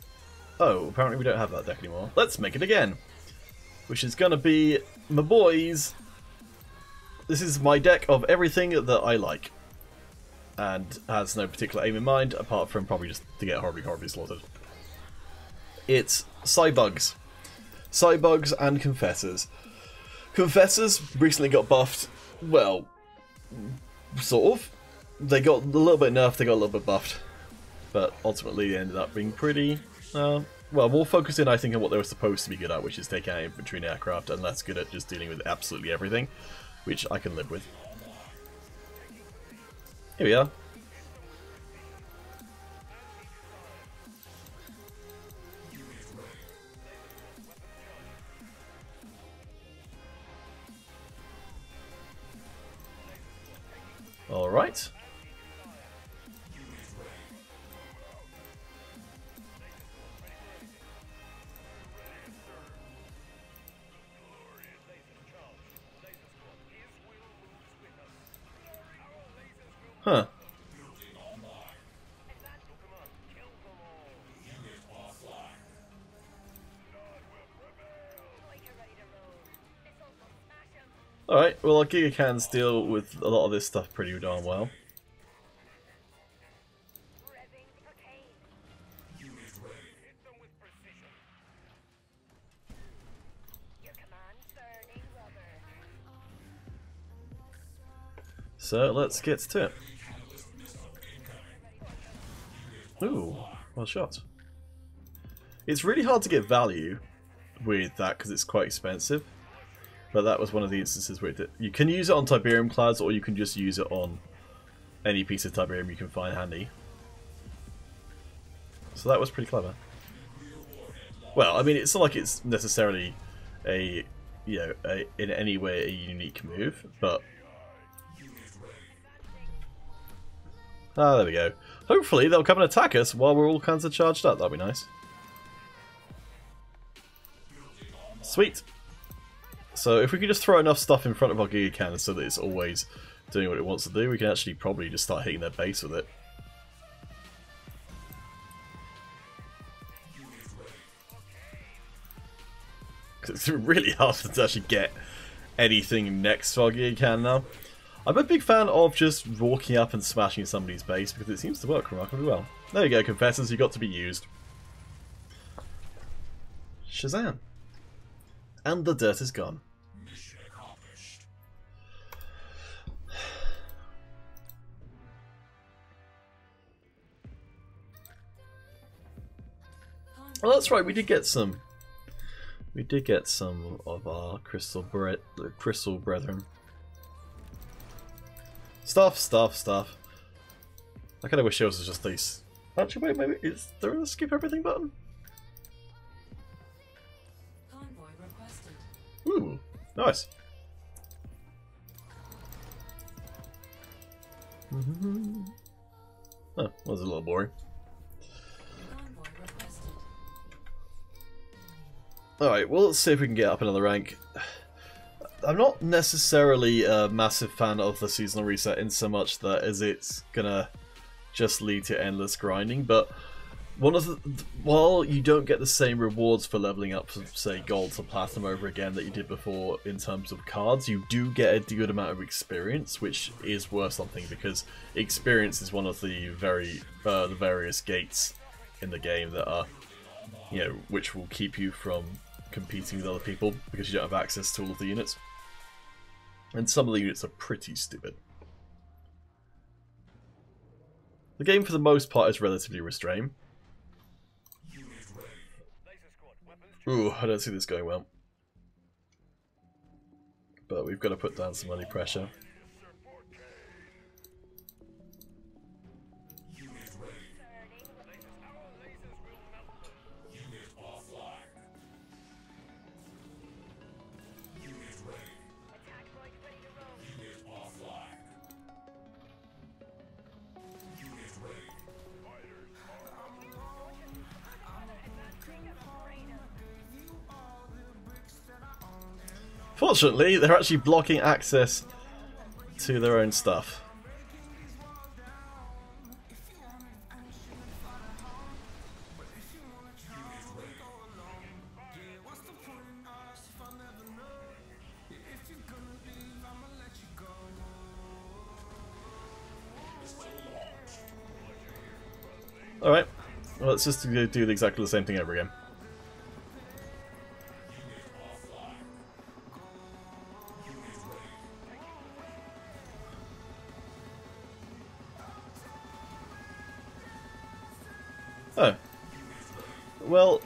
Speaker 1: Oh, apparently we don't have that deck anymore. Let's make it again. Which is going to be, my boys, this is my deck of everything that I like. And has no particular aim in mind, apart from probably just to get horribly slaughtered. It's Cybugs. Cybugs and Confessors. Confessors recently got buffed, well, sort of. They got a little bit nerfed, they got a little bit buffed. But ultimately they ended up being pretty, well, more focused in, I think, on what they were supposed to be good at, which is taking out infantry and aircraft, and less good at just dealing with absolutely everything, which I can live with. Here we are. All right. Huh. Alright, well our Giga cans deal with a lot of this stuff pretty darn well. So let's get to it. Ooh, well shot. It's really hard to get value with that because it's quite expensive. But that was one of the instances where you can use it on Tiberium clads, or you can just use it on any piece of Tiberium you can find handy. So that was pretty clever. Well, I mean, it's not like it's necessarily a, you know, in any way a unique move, but there we go. Hopefully they'll come and attack us while we're all kinds of charged up. That'd be nice. Sweet. So if we could just throw enough stuff in front of our Giga Cannon so that it's always doing what it wants to do, we can actually probably just start hitting their base with it. It's really hard to actually get anything next to our Giga Cannon now. I'm a big fan of just walking up and smashing somebody's base because it seems to work remarkably well. There you go, Confessors, you got to be used. Shazam. And the dirt is gone.
Speaker 4: Mission accomplished.
Speaker 1: Well, that's right, we did get some. We did get some of our crystal brethren. Stuff. I kind of wish it was just these. Actually, wait, maybe is there a skip everything button?
Speaker 2: Convoy requested.
Speaker 1: Ooh, nice. Oh, that was a little boring.
Speaker 2: Convoy requested.
Speaker 1: Alright, well, let's see if we can get up another rank. I'm not necessarily a massive fan of the seasonal reset in so much that as it's gonna just lead to endless grinding, but one of the, while you don't get the same rewards for leveling up from, say, gold to platinum over again that you did before in terms of cards, you do get a good amount of experience, which is worth something because experience is one of the the various gates in the game that are, you know, which will keep you from competing with other people because you don't have access to all of the units. And some of the units are pretty stupid. The game for the most part is relatively restrained. Ooh, I don't see this going well. But we've got to put down some money pressure. Fortunately, they're actually blocking access to their own stuff. Alright, well, let's just do exactly the same thing over again. Oh. Well...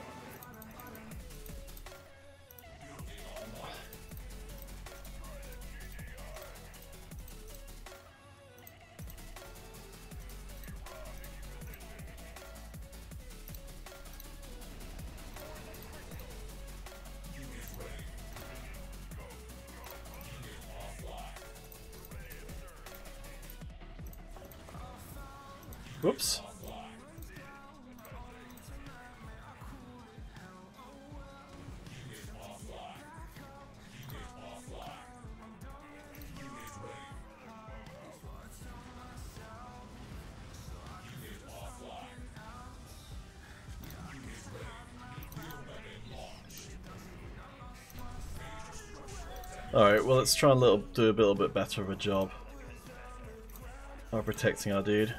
Speaker 1: Whoops. Alright, well, let's try and do a little bit better of a job of protecting our dude.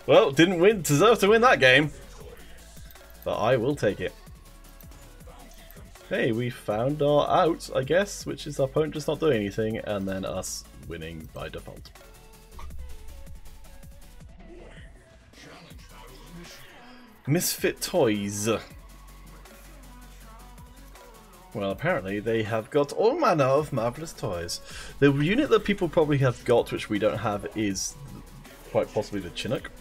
Speaker 1: Well, didn't deserve to win that game. But I will take it. Hey, we found our out, I guess, which is our opponent just not doing anything, and then us winning by default. Misfit Toys. Well, apparently they have got all manner of marvellous toys. The unit that people probably have got, which we don't have, is quite possibly the Chinook.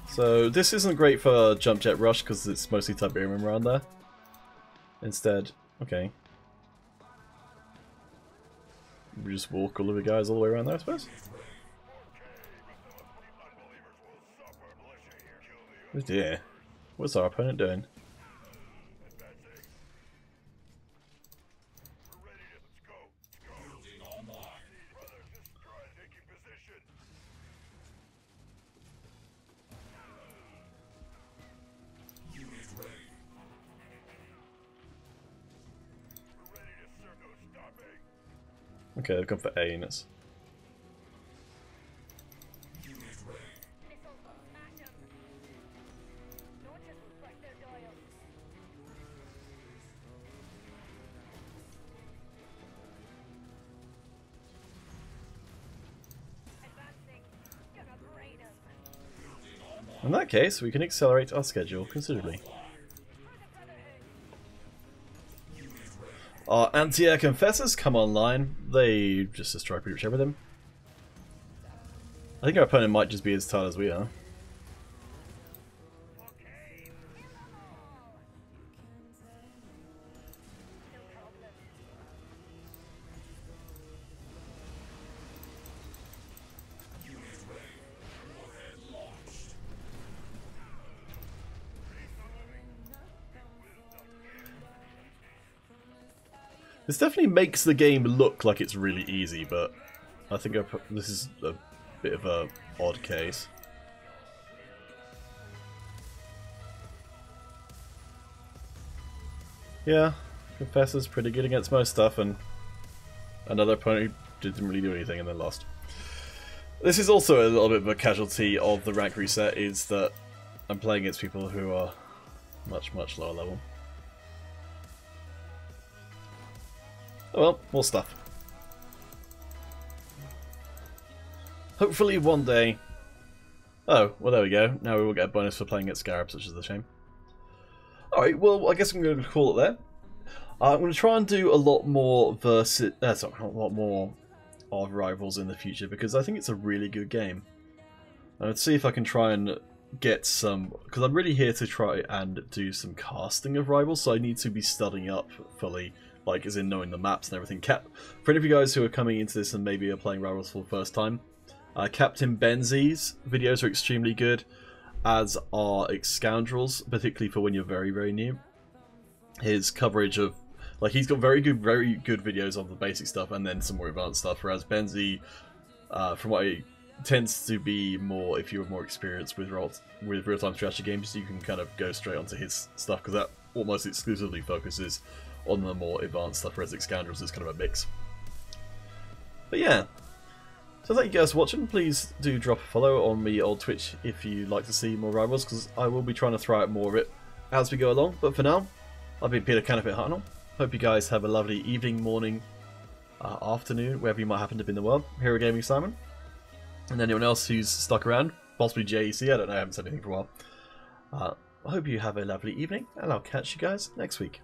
Speaker 1: So this isn't great for Jump Jet Rush because it's mostly Tiberium around there. Instead, okay. We just walk all of the guys all the way around there, I suppose? Oh dear. What's our opponent doing? Okay, they've gone for A units. In that case, we can accelerate our schedule considerably. Our anti-air confessors come online. They just destroy pretty much everything. I think our opponent might just be as tired as we are. This definitely makes the game look like it's really easy, but I think this is a bit of a odd case. Yeah, Confessor's pretty good against most stuff, and another opponent who didn't really do anything and then lost. This is also a little bit of a casualty of the rank reset, is that I'm playing against people who are much, much lower level. Oh well, more stuff. Hopefully one day... Oh, well there we go. Now we will get a bonus for playing at Scarabs, which is a shame. Alright, well I guess I'm going to call it there. I'm going to try and do a lot more a lot more of Rivals in the future, because I think it's a really good game. And let's see if I can try and get some... Because I'm really here to try and do some casting of Rivals, so I need to be studying up fully. Like, as in knowing the maps and everything. For any of you guys who are coming into this and maybe are playing Rivals for the first time, Captain Benzi's videos are extremely good, as are Scoundrels, particularly for when you're very, very new. His coverage of... Like, he's got very good videos of the basic stuff and then some more advanced stuff, whereas Benzi, from what I... tends to be more, if you're more experienced with real-time strategy games, you can kind of go straight onto his stuff, because that almost exclusively focuses on the more advanced stuff, whereas Scoundrels is kind of a mix. But yeah, so thank you guys for watching. Please do drop a follow on me on Twitch if you'd like to see more Rivals, because I will be trying to throw out more of it as we go along. But for now, I've been Peter Canopy Hartnell. Hope you guys have a lovely evening, morning, afternoon, wherever you might happen to be in the world. Hero Gaming Simon. And anyone else who's stuck around, possibly JEC, I don't know, I haven't said anything for a while. I hope you have a lovely evening, and I'll catch you guys next week.